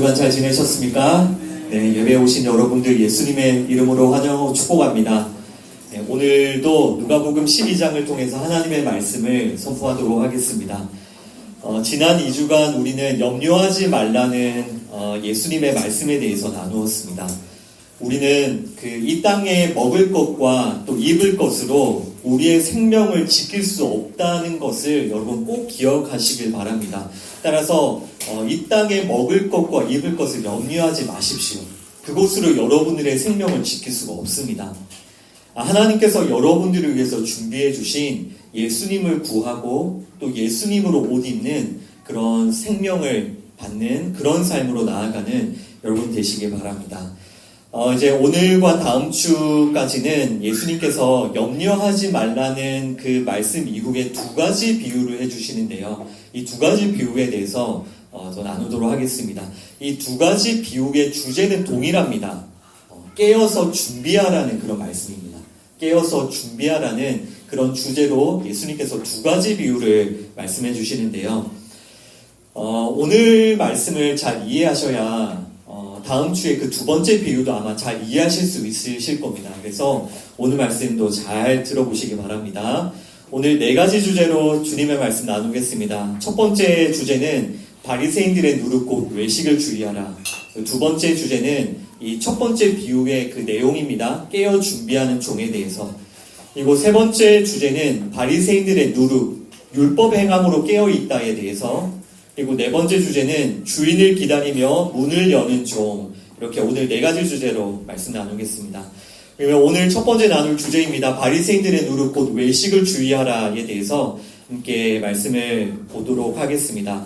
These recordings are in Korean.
주간 잘 지내셨습니까? 네, 예배에 오신 여러분들 예수님의 이름으로 환영하고 축복합니다. 네, 오늘도 누가복음 12장을 통해서 하나님의 말씀을 선포하도록 하겠습니다. 지난 2주간 우리는 염려하지 말라는 예수님의 말씀에 대해서 나누었습니다. 우리는 이 땅에 먹을 것과 또 입을 것으로 우리의 생명을 지킬 수 없다는 것을 여러분 꼭 기억하시길 바랍니다. 따라서 이 땅에 먹을 것과 입을 것을 염려하지 마십시오. 그것으로 여러분들의 생명을 지킬 수가 없습니다. 하나님께서 여러분들을 위해서 준비해 주신 예수님을 구하고 또 예수님으로 옷 입는 그런 생명을 받는 그런 삶으로 나아가는 여러분 되시길 바랍니다. 이제 오늘과 다음 주까지는 예수님께서 염려하지 말라는 그 말씀 이후에 두 가지 비유를 해주시는데요. 이 두 가지 비유에 대해서 더 나누도록 하겠습니다. 이 두 가지 비유의 주제는 동일합니다. 깨어서 준비하라는 그런 말씀입니다. 깨어서 준비하라는 그런 주제로 예수님께서 두 가지 비유를 말씀해 주시는데요. 오늘 말씀을 잘 이해하셔야 다음 주에 그 두 번째 비유도 아마 잘 이해하실 수 있으실 겁니다. 그래서 오늘 말씀도 잘 들어보시기 바랍니다. 오늘 네 가지 주제로 주님의 말씀 나누겠습니다. 첫 번째 주제는 바리새인들의 누룩 곧 외식을 주의하라. 두 번째 주제는 이 첫 번째 비유의 그 내용입니다. 깨어 준비하는 종에 대해서. 그리고 세 번째 주제는 바리새인들의 누룩, 율법 행함으로 깨어 있다에 대해서. 그리고 네 번째 주제는 주인을 기다리며 문을 여는 종. 이렇게 오늘 네 가지 주제로 말씀 나누겠습니다. 그러면 오늘 첫 번째 나눌 주제입니다. 바리새인들의 누룩 곧 외식을 주의하라에 대해서 함께 말씀을 보도록 하겠습니다.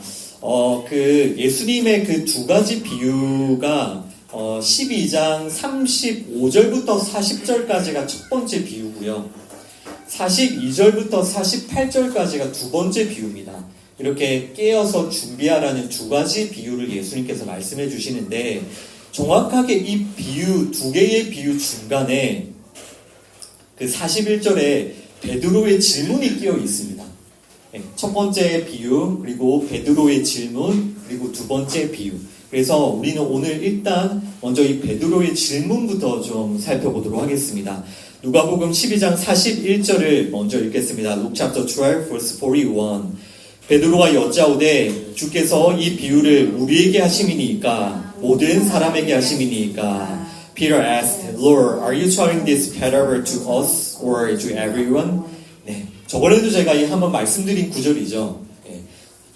예수님의 그 두 가지 비유가 12장 35절부터 40절까지가 첫 번째 비유고요. 42절부터 48절까지가 두 번째 비유입니다. 이렇게 깨어서 준비하라는 두 가지 비유를 예수님께서 말씀해 주시는데 정확하게 이 비유, 두 개의 비유 중간에 그 41절에 베드로의 질문이 끼어 있습니다. 첫 번째 비유, 그리고 베드로의 질문, 그리고 두 번째 비유. 그래서 우리는 오늘 일단 먼저 이 베드로의 질문부터 좀 살펴보도록 하겠습니다. 누가복음 12장 41절을 먼저 읽겠습니다. Luke chapter 12, verse 41. 베드로가 여짜오되 주께서 이 비유를 우리에게 하심이니까 모든 사람에게 하심이니까 Peter asked, Lord, are you telling this parable to us or to everyone? 네, 저번에도 제가 한번 말씀드린 구절이죠.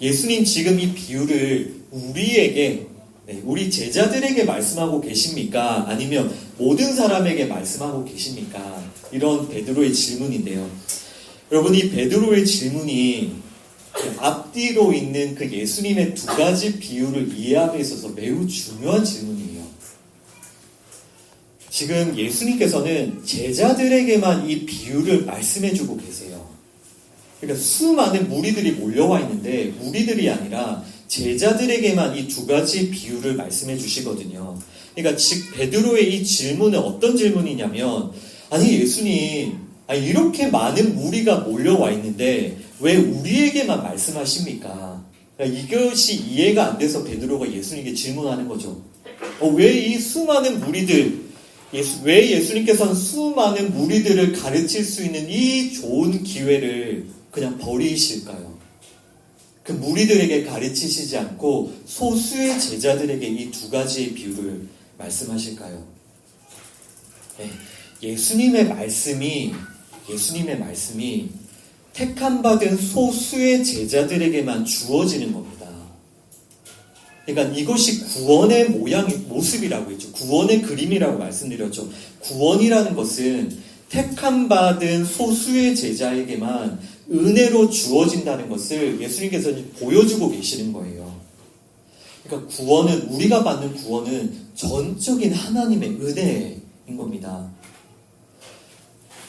예수님 지금 이 비유를 우리에게, 우리 제자들에게 말씀하고 계십니까? 아니면 모든 사람에게 말씀하고 계십니까? 이런 베드로의 질문인데요. 여러분, 이 베드로의 질문이 앞뒤로 있는 그 예수님의 두 가지 비유를 이해함에 있어서 매우 중요한 질문이에요. 지금 예수님께서는 제자들에게만 이 비유를 말씀해주고 계세요. 그러니까 수많은 무리들이 몰려와 있는데 무리들이 아니라 제자들에게만 이 두 가지 비유를 말씀해 주시거든요. 그러니까 즉 베드로의 이 질문은 어떤 질문이냐면 아니 예수님 이렇게 많은 무리가 몰려와 있는데 왜 우리에게만 말씀하십니까? 그러니까 이것이 이해가 안 돼서 베드로가 예수님께 질문하는 거죠. 왜 이 수많은 무리들, 왜 예수님께서는 수많은 무리들을 가르칠 수 있는 이 좋은 기회를 그냥 버리실까요? 그 무리들에게 가르치시지 않고 소수의 제자들에게 이 두 가지의 비유를 말씀하실까요? 예수님의 말씀이 택함받은 소수의 제자들에게만 주어지는 겁니다. 그러니까 이것이 구원의 모습이라고 했죠. 구원의 그림이라고 말씀드렸죠. 구원이라는 것은 택함받은 소수의 제자에게만 은혜로 주어진다는 것을 예수님께서는 보여주고 계시는 거예요. 그러니까 우리가 받는 구원은 전적인 하나님의 은혜인 겁니다.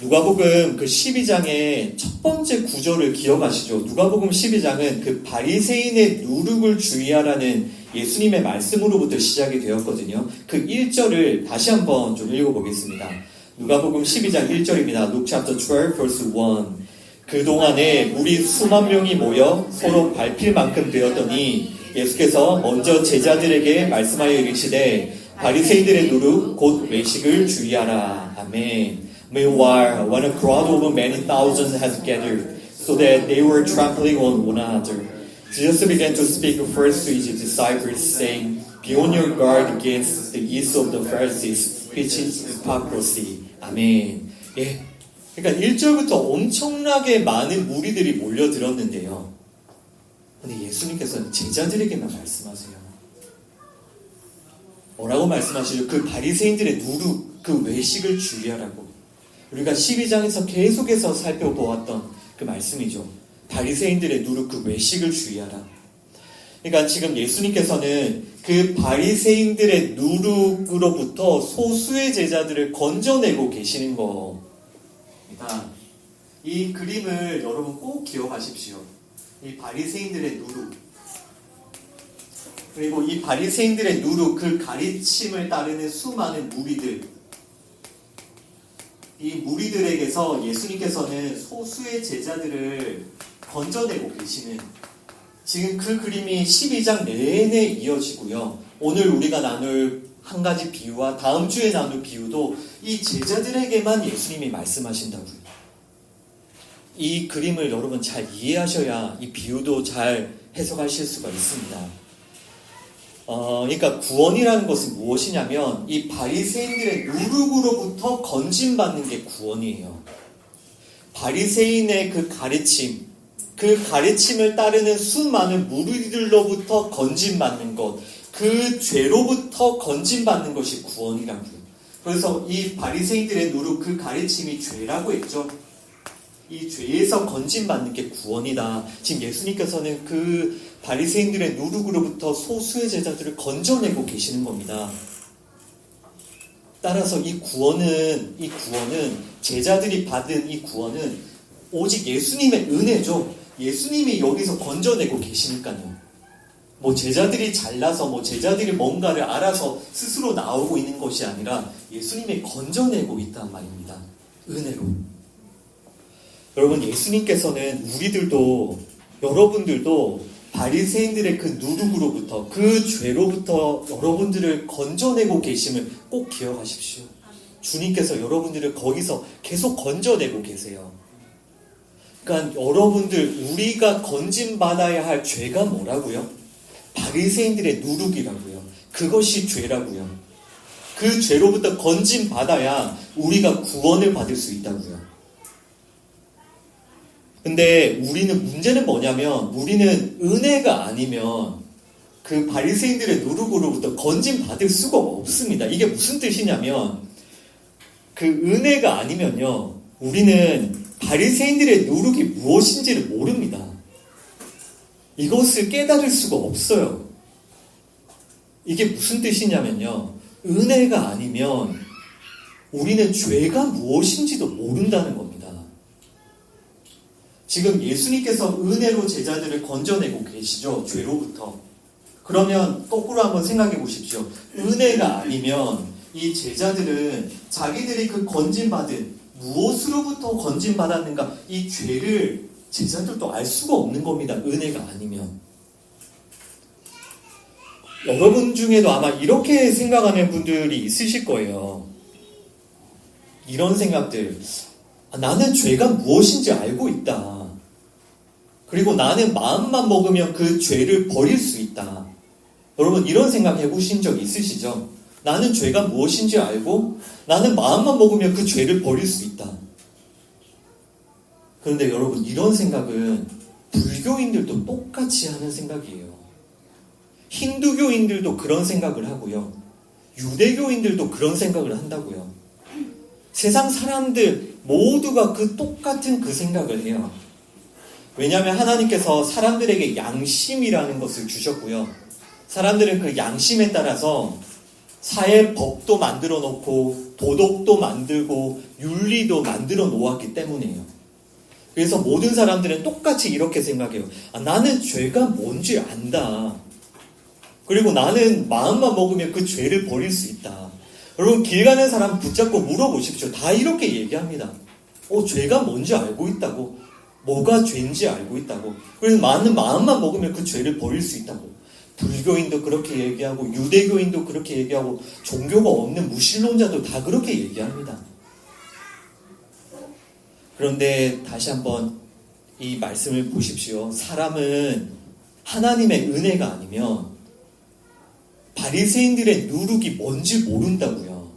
누가복음 그 12장의 첫 번째 구절을 기억하시죠? 누가복음 12장은 그 바리새인의 누룩을 주의하라는 예수님의 말씀으로부터 시작이 되었거든요. 그 1절을 다시 한번 좀 읽어보겠습니다. 누가복음 12장 1절입니다. Luke chapter 12 verse 1. 그동안에 무리 수만 명이 모여 서로 밟힐 만큼 되었더니 예수께서 먼저 제자들에게 말씀하여 이르시되 바리새인들의 누룩 곧 외식을 주의하라. 아멘. Meanwhile, when a crowd of many thousands has gathered, so that they were trampling on one another, Jesus began to speak first to his disciples, saying, Be on your guard against the yeast of the Pharisees, which is hypocrisy. 아멘. 예. 그러니까 1절부터 엄청나게 많은 무리들이 몰려들었는데요. 근데 예수님께서는 제자들에게만 말씀하세요. 뭐라고 말씀하시죠? 그 바리새인들의 누룩, 그 외식을 주의하라고. 우리가 12장에서 계속해서 살펴보았던 그 말씀이죠. 바리새인들의 누룩, 그 외식을 주의하라. 그러니까 지금 예수님께서는 그 바리새인들의 누룩으로부터 소수의 제자들을 건져내고 계시는 겁니다. 이 그림을 여러분 꼭 기억하십시오. 이 바리새인들의 누룩, 그리고 이 바리새인들의 누룩, 그 가르침을 따르는 수많은 무리들, 이 무리들에게서 예수님께서는 소수의 제자들을 건져내고 계시는, 지금 그 그림이 12장 내내 이어지고요. 오늘 우리가 나눌 한 가지 비유와 다음 주에 나눌 비유도 이 제자들에게만 예수님이 말씀하신다고요. 이 그림을 여러분 잘 이해하셔야 이 비유도 잘 해석하실 수가 있습니다. 그러니까 구원이라는 것은 무엇이냐면 이 바리새인들의 누룩으로부터 건짐받는 게 구원이에요. 바리새인의 그 가르침, 그 가르침을 따르는 수많은 무리들로부터 건짐받는 것, 그 죄로부터 건짐받는 것이 구원이라고요. 그래서 이 바리새인들의 누룩, 그 가르침이 죄라고 했죠. 이 죄에서 건짐받는 게 구원이다. 지금 예수님께서는 그 바리새인들의 누룩으로부터 소수의 제자들을 건져내고 계시는 겁니다. 따라서 이 구원은 제자들이 받은 이 구원은 오직 예수님의 은혜죠. 예수님이 여기서 건져내고 계시니까요. 뭐 제자들이 잘나서 뭐 제자들이 뭔가를 알아서 스스로 나오고 있는 것이 아니라 예수님이 건져내고 있단 말입니다. 은혜로. 여러분, 예수님께서는 우리들도, 여러분들도 바리새인들의 그 누룩으로부터, 그 죄로부터 여러분들을 건져내고 계심을 꼭 기억하십시오. 주님께서 여러분들을 거기서 계속 건져내고 계세요. 그러니까 여러분들, 우리가 건짐받아야 할 죄가 뭐라고요? 바리새인들의 누룩이라고요. 그것이 죄라고요. 그 죄로부터 건짐받아야 우리가 구원을 받을 수 있다고요. 근데 문제는 뭐냐면 우리는 은혜가 아니면 그 바리새인들의 누룩으로부터 건짐받을 수가 없습니다. 이게 무슨 뜻이냐면 그 은혜가 아니면요, 우리는 바리새인들의 누룩이 무엇인지를 모릅니다. 이것을 깨달을 수가 없어요. 이게 무슨 뜻이냐면요, 은혜가 아니면 우리는 죄가 무엇인지도 모른다는 겁니다. 지금 예수님께서 은혜로 제자들을 건져내고 계시죠, 죄로부터. 그러면 거꾸로 한번 생각해 보십시오. 은혜가 아니면 이 제자들은 자기들이 그 건짐받은, 무엇으로부터 건짐받았는가, 이 죄를 제자들도 알 수가 없는 겁니다. 은혜가 아니면. 여러분 중에도 아마 이렇게 생각하는 분들이 있으실 거예요. 이런 생각들. 나는 죄가 무엇인지 알고 있다. 그리고 나는 마음만 먹으면 그 죄를 버릴 수 있다. 여러분, 이런 생각 해보신 적 있으시죠? 나는 죄가 무엇인지 알고 나는 마음만 먹으면 그 죄를 버릴 수 있다. 그런데 여러분, 이런 생각은 불교인들도 똑같이 하는 생각이에요. 힌두교인들도 그런 생각을 하고요. 유대교인들도 그런 생각을 한다고요. 세상 사람들 모두가 그 똑같은 그 생각을 해요. 왜냐하면 하나님께서 사람들에게 양심이라는 것을 주셨고요. 사람들은 그 양심에 따라서 사회 법도 만들어 놓고 도덕도 만들고 윤리도 만들어 놓았기 때문이에요. 그래서 모든 사람들은 똑같이 이렇게 생각해요. 나는 죄가 뭔지 안다. 그리고 나는 마음만 먹으면 그 죄를 버릴 수 있다. 여러분, 길 가는 사람 붙잡고 물어보십시오. 다 이렇게 얘기합니다. 죄가 뭔지 알고 있다고. 뭐가 죄인지 알고 있다고. 그래서 나는 마음만 먹으면 그 죄를 버릴 수 있다고. 불교인도 그렇게 얘기하고 유대교인도 그렇게 얘기하고 종교가 없는 무신론자도 다 그렇게 얘기합니다. 그런데 다시 한번 이 말씀을 보십시오. 사람은 하나님의 은혜가 아니면 바리새인들의 누룩이 뭔지 모른다고요.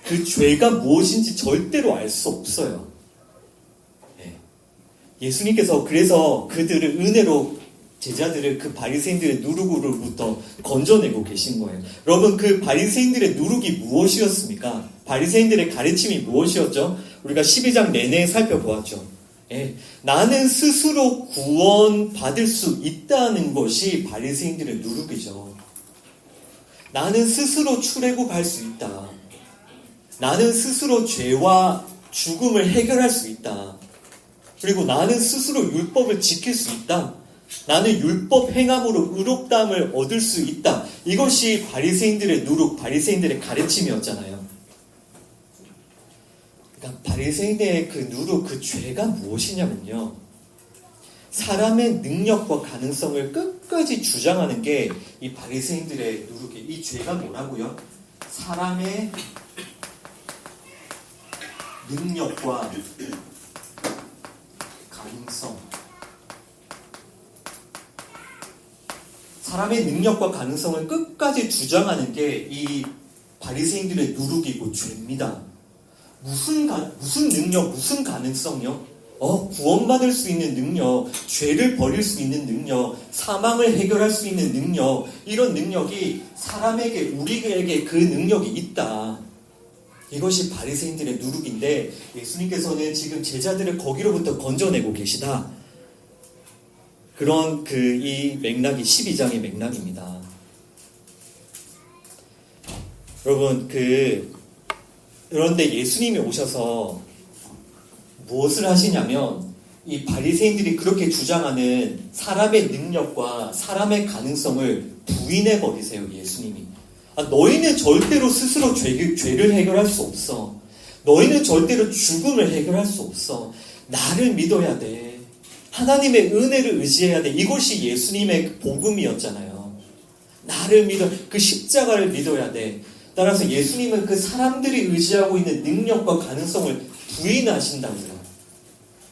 그 죄가 무엇인지 절대로 알 수 없어요. 예수님께서 그래서 그들을 은혜로 제자들을 그 바리새인들의 누룩으로부터 건져내고 계신 거예요. 여러분, 그 바리새인들의 누룩이 무엇이었습니까? 바리새인들의 가르침이 무엇이었죠? 우리가 12장 내내 살펴보았죠. 나는 스스로 구원받을 수 있다는 것이 바리새인들의 누룩이죠. 나는 스스로 출애굽할 수 있다. 나는 스스로 죄와 죽음을 해결할 수 있다. 그리고 나는 스스로 율법을 지킬 수 있다. 나는 율법 행함으로 의롭다함을 얻을 수 있다. 이것이 바리새인들의 누룩, 바리새인들의 가르침이었잖아요. 그러니까 바리새인의 그 누룩, 그 죄가 무엇이냐면요. 사람의 능력과 가능성을 끝까지 주장하는 게 이 바리새인들의 누룩이에요. 이 죄가 뭐라고요? 사람의 능력과 가능성. 사람의 능력과 가능성을 끝까지 주장하는 게 이 바리새인들의 누룩이고 죄입니다. 무슨 능력, 무슨 가능성요? 구원받을 수 있는 능력, 죄를 버릴 수 있는 능력, 사망을 해결할 수 있는 능력, 이런 능력이 사람에게, 우리에게 그 능력이 있다. 이것이 바리새인들의 누룩인데 예수님께서는 지금 제자들을 거기로부터 건져내고 계시다. 그런 이 맥락이 12장의 맥락입니다. 여러분, 그런데 예수님이 오셔서 무엇을 하시냐면 이 바리새인들이 그렇게 주장하는 사람의 능력과 사람의 가능성을 부인해 버리세요. 예수님이. 너희는 절대로 스스로 죄를 해결할 수 없어. 너희는 절대로 죽음을 해결할 수 없어. 나를 믿어야 돼. 하나님의 은혜를 의지해야 돼. 이것이 예수님의 복음이었잖아요. 나를 믿어. 그 십자가를 믿어야 돼. 따라서 예수님은 그 사람들이 의지하고 있는 능력과 가능성을 부인하신다고요.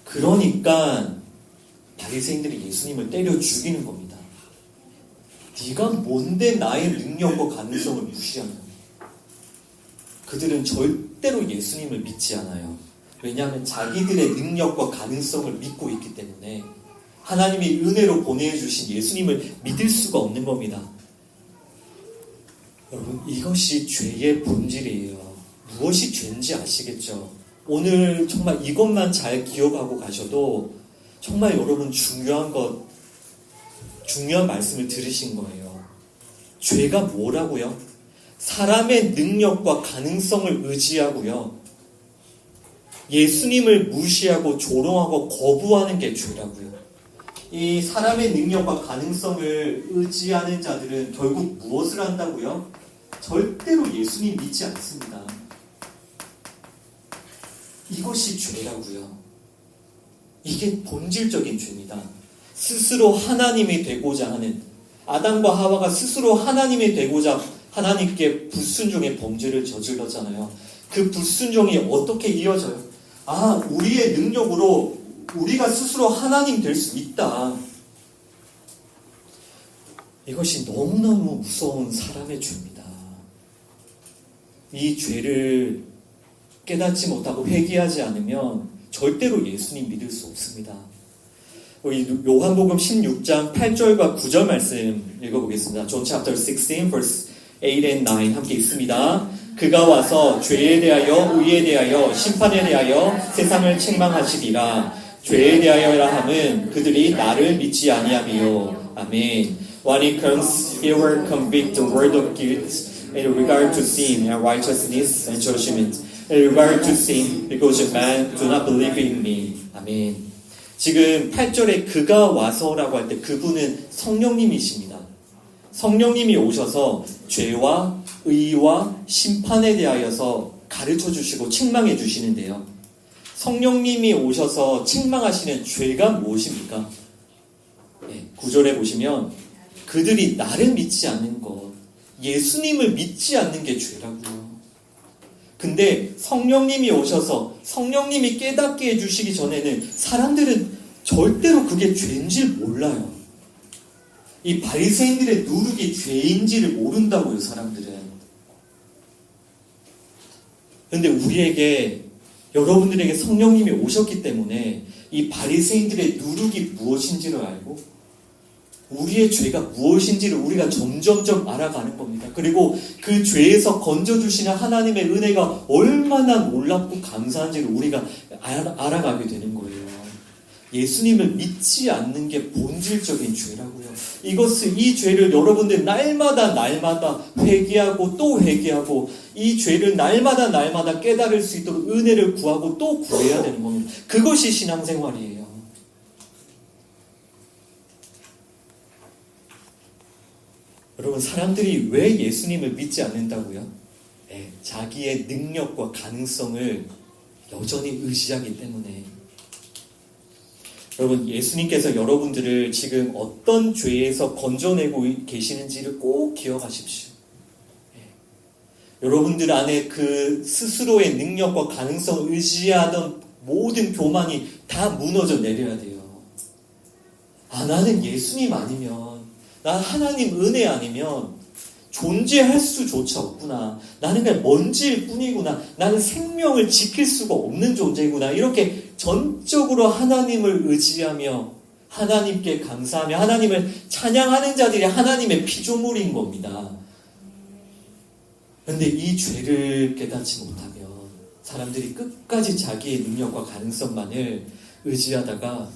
그러니까 바리새인들이 예수님을 때려 죽이는 겁니다. 네가 뭔데 나의 능력과 가능성을 무시하냐. 그들은 절대로 예수님을 믿지 않아요. 왜냐하면 자기들의 능력과 가능성을 믿고 있기 때문에 하나님이 은혜로 보내주신 예수님을 믿을 수가 없는 겁니다. 여러분, 이것이 죄의 본질이에요. 무엇이 죄인지 아시겠죠? 오늘 정말 이것만 잘 기억하고 가셔도 정말 여러분 중요한 말씀을 들으신 거예요. 죄가 뭐라고요? 사람의 능력과 가능성을 의지하고요. 예수님을 무시하고 조롱하고 거부하는 게 죄라고요. 이 사람의 능력과 가능성을 의지하는 자들은 결국 무엇을 한다고요? 절대로 예수님 믿지 않습니다. 이것이 죄라고요. 이게 본질적인 죄입니다. 스스로 하나님이 되고자 하는, 아담과 하와가 스스로 하나님이 되고자 하나님께 불순종의 범죄를 저질렀잖아요. 그 불순종이 어떻게 이어져요? 우리의 능력으로 우리가 스스로 하나님 될 수 있다. 이것이 너무너무 무서운 사람의 죄입니다. 이 죄를 깨닫지 못하고 회개하지 않으면 절대로 예수님 믿을 수 없습니다. 우리 요한복음 16장 8절과 9절 말씀 읽어보겠습니다. John chapter 16 verse 8 and 9 함께 읽습니다. 그가 와서 죄에 대하여 의에 대하여 심판에 대하여 세상을 책망하시리라. 죄에 대하여라 함은 그들이 나를 믿지 아니하미요. 아멘. When he comes, he will convict the world of guilt in regard to sin and righteousness and judgment. In regard to sin, because man do not believe in me. 아멘. 지금 8절에 그가 와서라고 할 때 그분은 성령님이십니다. 성령님이 오셔서 죄와 의와 심판에 대하여서 가르쳐 주시고 책망해 주시는데요. 성령님이 오셔서 책망하시는 죄가 무엇입니까? 9절에 보시면 그들이 나를 믿지 않는 것, 예수님을 믿지 않는 게 죄라고요. 근데 성령님이 오셔서 성령님이 깨닫게 해주시기 전에는 사람들은 절대로 그게 죄인 줄 몰라요. 이 바리새인들의 누룩이 죄인지를 모른다고요, 사람들은. 근데 우리에게, 여러분들에게 성령님이 오셨기 때문에 이 바리새인들의 누룩이 무엇인지를 알고 우리의 죄가 무엇인지를 우리가 점점점 알아가는 겁니다. 그리고 그 죄에서 건져주시는 하나님의 은혜가 얼마나 놀랍고 감사한지를 우리가 알아가게 되는 거예요. 예수님을 믿지 않는 게 본질적인 죄라고요. 이 죄를 여러분들 날마다 회개하고 또 회개하고 이 죄를 날마다 깨달을 수 있도록 은혜를 구하고 또 구해야 되는 겁니다. 그것이 신앙생활이에요. 여러분, 사람들이 왜 예수님을 믿지 않는다고요? 네, 자기의 능력과 가능성을 여전히 의지하기 때문에. 여러분, 예수님께서 여러분들을 지금 어떤 죄에서 건져내고 계시는지를 꼭 기억하십시오. 여러분들 안에 그 스스로의 능력과 가능성을 의지하던 모든 교만이 다 무너져 내려야 돼요. 나는 예수님 아니면, 난 하나님 은혜 아니면 존재할 수조차 없구나. 나는 그냥 먼지일 뿐이구나. 나는 생명을 지킬 수가 없는 존재구나. 이렇게 전적으로 하나님을 의지하며 하나님께 감사하며 하나님을 찬양하는 자들이 하나님의 피조물인 겁니다. 그런데 이 죄를 깨닫지 못하면 사람들이 끝까지 자기의 능력과 가능성만을 의지하다가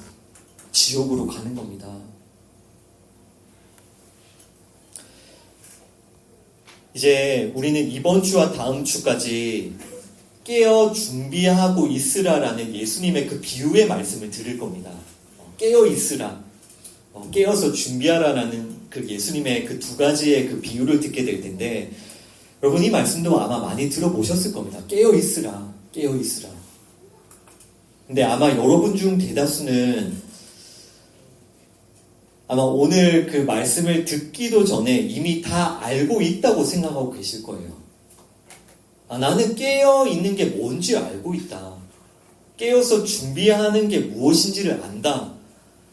지옥으로 가는 겁니다. 이제 우리는 이번 주와 다음 주까지 깨어 준비하고 있으라라는 예수님의 그 비유의 말씀을 들을 겁니다. 깨어 있으라, 깨어서 준비하라라는 그 예수님의 그 두 가지의 그 비유를 듣게 될 텐데, 여러분 이 말씀도 아마 많이 들어보셨을 겁니다. 깨어 있으라, 깨어 있으라. 근데 아마 여러분 중 대다수는 아마 오늘 그 말씀을 듣기도 전에 이미 다 알고 있다고 생각하고 계실 거예요. 나는 깨어 있는 게 뭔지 알고 있다. 깨어서 준비하는 게 무엇인지를 안다.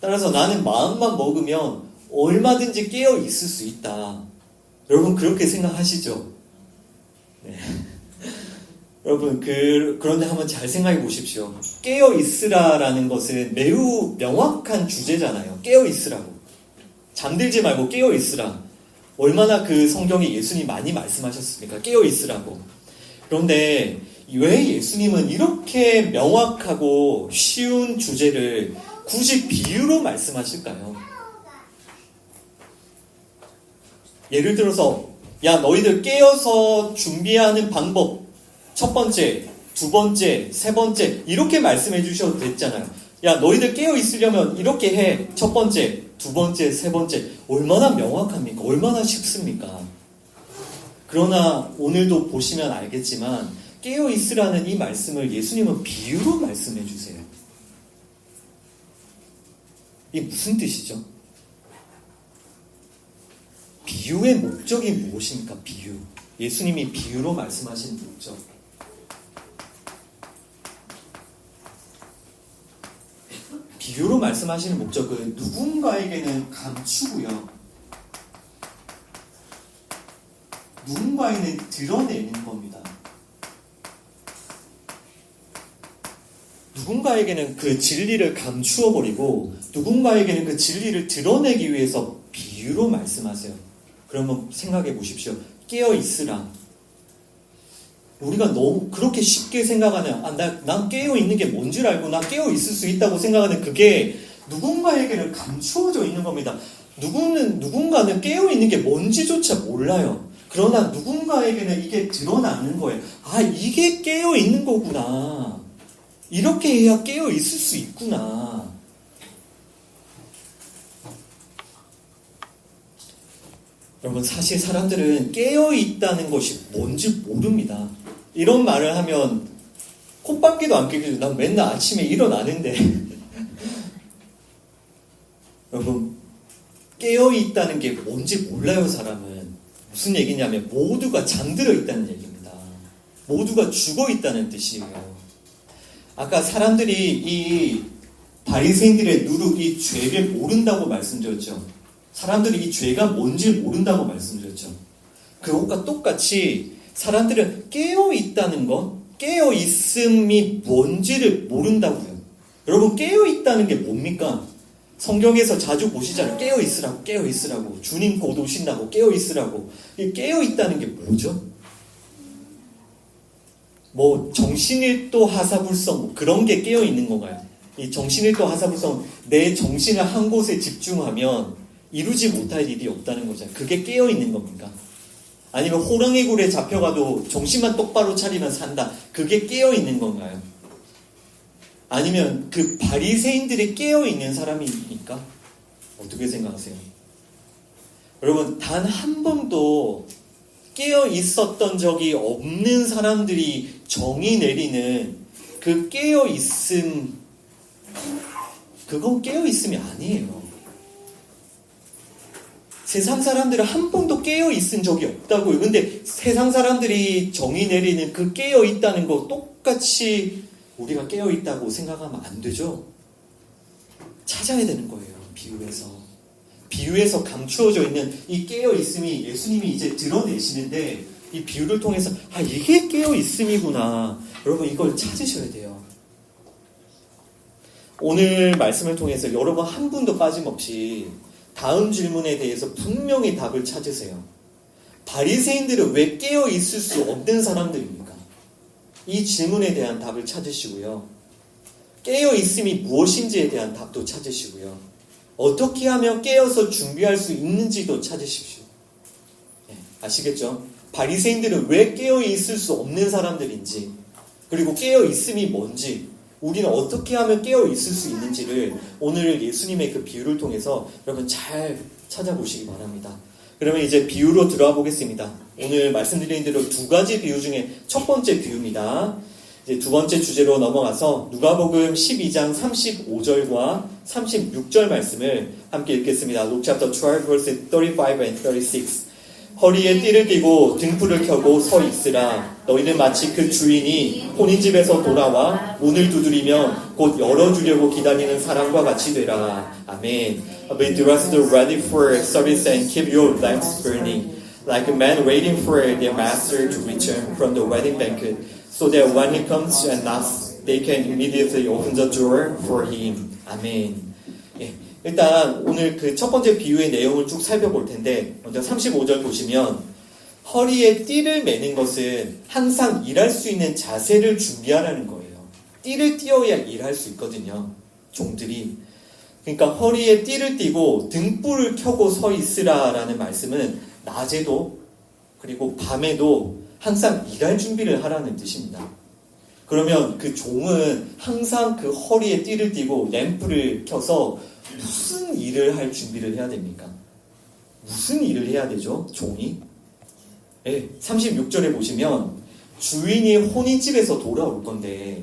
따라서 나는 마음만 먹으면 얼마든지 깨어 있을 수 있다. 여러분 그렇게 생각하시죠? 네. 여러분 그런데 한번 잘 생각해 보십시오. 깨어 있으라라는 것은 매우 명확한 주제잖아요. 깨어 있으라고. 잠들지 말고 깨어 있으라. 얼마나 그 성경에 예수님 많이 말씀하셨습니까? 깨어 있으라고. 그런데 왜 예수님은 이렇게 명확하고 쉬운 주제를 굳이 비유로 말씀하실까요? 예를 들어서 야 너희들 깨어서 준비하는 방법 첫 번째, 두 번째, 세 번째 이렇게 말씀해 주셔도 됐잖아요. 야 너희들 깨어 있으려면 이렇게 해. 첫 번째, 두 번째, 세 번째. 얼마나 명확합니까? 얼마나 쉽습니까? 그러나 오늘도 보시면 알겠지만 깨어 있으라는 이 말씀을 예수님은 비유로 말씀해 주세요. 이게 무슨 뜻이죠? 비유의 목적이 무엇입니까? 비유. 예수님이 비유로 말씀하신 목적. 비유로 말씀하시는 목적은 누군가에게는 감추고요. 누군가에게는 드러내는 겁니다. 누군가에게는 그 진리를 감추어버리고 누군가에게는 그 진리를 드러내기 위해서 비유로 말씀하세요. 그러면 생각해 보십시오. 깨어 있으라. 우리가 너무 그렇게 쉽게 생각하는 난 깨어 있는 게 뭔 줄 알고 나 깨어 있을 수 있다고 생각하는 그게 누군가에게는 감추어져 있는 겁니다. 누군가는 깨어 있는 게 뭔지조차 몰라요. 그러나 누군가에게는 이게 드러나는 거예요. 이게 깨어 있는 거구나. 이렇게 해야 깨어 있을 수 있구나. 여러분 사실 사람들은 깨어 있다는 것이 뭔지 모릅니다. 이런 말을 하면 콧방귀도 안 뀌죠. 난 맨날 아침에 일어나는데 여러분 깨어있다는 게 뭔지 몰라요, 사람은. 무슨 얘기냐면 모두가 잠들어 있다는 얘기입니다. 모두가 죽어 있다는 뜻이에요. 아까 사람들이 이 바리새인들의 누룩, 이 죄를 모른다고 말씀드렸죠. 사람들이 이 죄가 뭔지 모른다고 말씀드렸죠. 그것과 똑같이 사람들은 깨어있다는 것, 깨어있음이 뭔지를 모른다고요. 여러분, 깨어있다는 게 뭡니까? 성경에서 자주 보시잖아요. 깨어있으라고, 깨어있으라고. 주님 곧 오신다고, 깨어있으라고. 이 깨어있다는 게 뭐죠? 뭐 정신일도 하사불성 뭐 그런 게 깨어있는 건가요? 이 정신일도 하사불성, 내 정신을 한 곳에 집중하면 이루지 못할 일이 없다는 거죠. 그게 깨어있는 겁니까? 아니면 호랑이 굴에 잡혀가도 정신만 똑바로 차리면 산다. 그게 깨어있는 건가요? 아니면 그 바리새인들이 깨어있는 사람입니까? 어떻게 생각하세요? 여러분, 단 한 번도 깨어 있었던 적이 없는 사람들이 정의 내리는 그 깨어 있음, 그건 깨어 있음이 아니에요. 세상 사람들은 한 번도 깨어 있은 적이 없다고요. 근데 세상 사람들이 정의 내리는 그 깨어 있다는 거 똑같이 우리가 깨어 있다고 생각하면 안 되죠. 찾아야 되는 거예요. 비유에서. 비유에서 감추어져 있는 이 깨어있음이 예수님이 이제 드러내시는데 이 비유를 통해서 이게 깨어있음이구나. 여러분, 이걸 찾으셔야 돼요. 오늘 말씀을 통해서 여러분 한 분도 빠짐없이 다음 질문에 대해서 분명히 답을 찾으세요. 바리새인들은 왜 깨어있을 수 없는 사람들입니까? 이 질문에 대한 답을 찾으시고요. 깨어있음이 무엇인지에 대한 답도 찾으시고요. 어떻게 하면 깨어서 준비할 수 있는지도 찾으십시오. 네, 아시겠죠? 바리새인들은 왜 깨어있을 수 없는 사람들인지, 그리고 깨어있음이 뭔지, 우리는 어떻게 하면 깨어있을 수 있는지를 오늘 예수님의 그 비유를 통해서 여러분 잘 찾아보시기 바랍니다. 그러면 이제 비유로 들어가 보겠습니다. 오늘 말씀드린 대로 두 가지 비유 중에 첫 번째 비유입니다. 이제 두 번째 주제로 넘어가서 누가복음 12장 35절과 36절 말씀을 함께 읽겠습니다. Luke chapter 12 verses 35 and 36. 허리에 띠를 띠고 등불을 켜고 서 있으라. 너희는 마치 그 주인이 혼인집에서 돌아와 문을 두드리면 곧 열어주려고 기다리는 사람과 같이 되라. 아멘. Be dressed ready for service and keep your lamps burning, like a man waiting for their master to return from the wedding banquet, so that when he comes and knocks, they can immediately open the door for him. 아멘. 예, 일단 오늘 그 첫 번째 비유의 내용을 쭉 살펴볼 텐데, 먼저 35절 보시면 허리에 띠를 매는 것은 항상 일할 수 있는 자세를 준비하라는 거예요. 띠를 띄어야 일할 수 있거든요. 종들이. 그러니까 허리에 띠를 띠고 등불을 켜고 서 있으라라는 말씀은 낮에도 그리고 밤에도 항상 일할 준비를 하라는 뜻입니다. 그러면 그 종은 항상 그 허리에 띠를 띠고 램프를 켜서 무슨 일을 할 준비를 해야 됩니까? 무슨 일을 해야 되죠? 종이? 네, 36절에 보시면 주인이 혼인집에서 돌아올 건데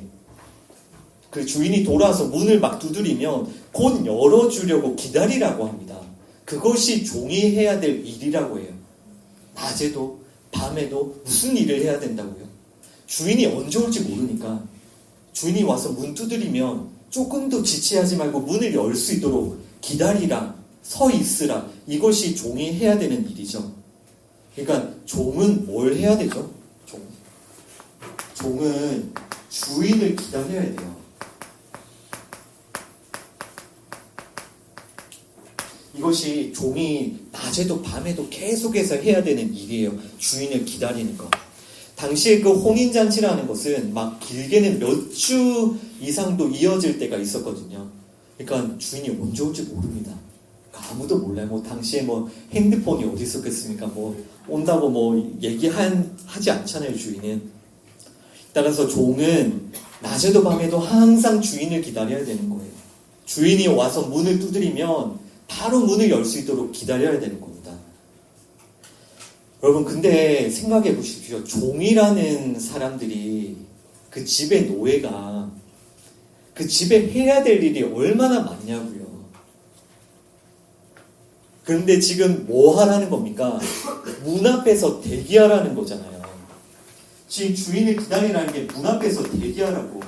그 주인이 돌아와서 문을 막 두드리면 곧 열어주려고 기다리라고 합니다. 그것이 종이 해야 될 일이라고 해요. 낮에도 밤에도 무슨 일을 해야 된다고요? 주인이 언제 올지 모르니까 주인이 와서 문 두드리면 조금도 지체하지 말고 문을 열 수 있도록 기다리라, 서 있으라. 이것이 종이 해야 되는 일이죠. 그러니까 종은 뭘 해야 되죠? 종은 주인을 기다려야 돼요. 이것이 종이 낮에도 밤에도 계속해서 해야 되는 일이에요. 주인을 기다리는 것. 당시에 그 혼인잔치라는 것은 막 길게는 몇 주 이상도 이어질 때가 있었거든요. 그러니까 주인이 언제 올지 모릅니다. 아무도 몰라요. 뭐 당시에 뭐 핸드폰이 어디 있었겠습니까? 뭐 온다고 뭐 하지 않잖아요, 주인은. 따라서 종은 낮에도 밤에도 항상 주인을 기다려야 되는 거예요. 주인이 와서 문을 두드리면 바로 문을 열 수 있도록 기다려야 되는 겁니다. 여러분, 근데 생각해 보십시오. 종이라는 사람들이 그 집의 노예가 그 집에 해야 될 일이 얼마나 많냐고요. 그런데 지금 뭐 하라는 겁니까? 문 앞에서 대기하라는 거잖아요. 지금 주인을 기다리라는 게 문 앞에서 대기하라고.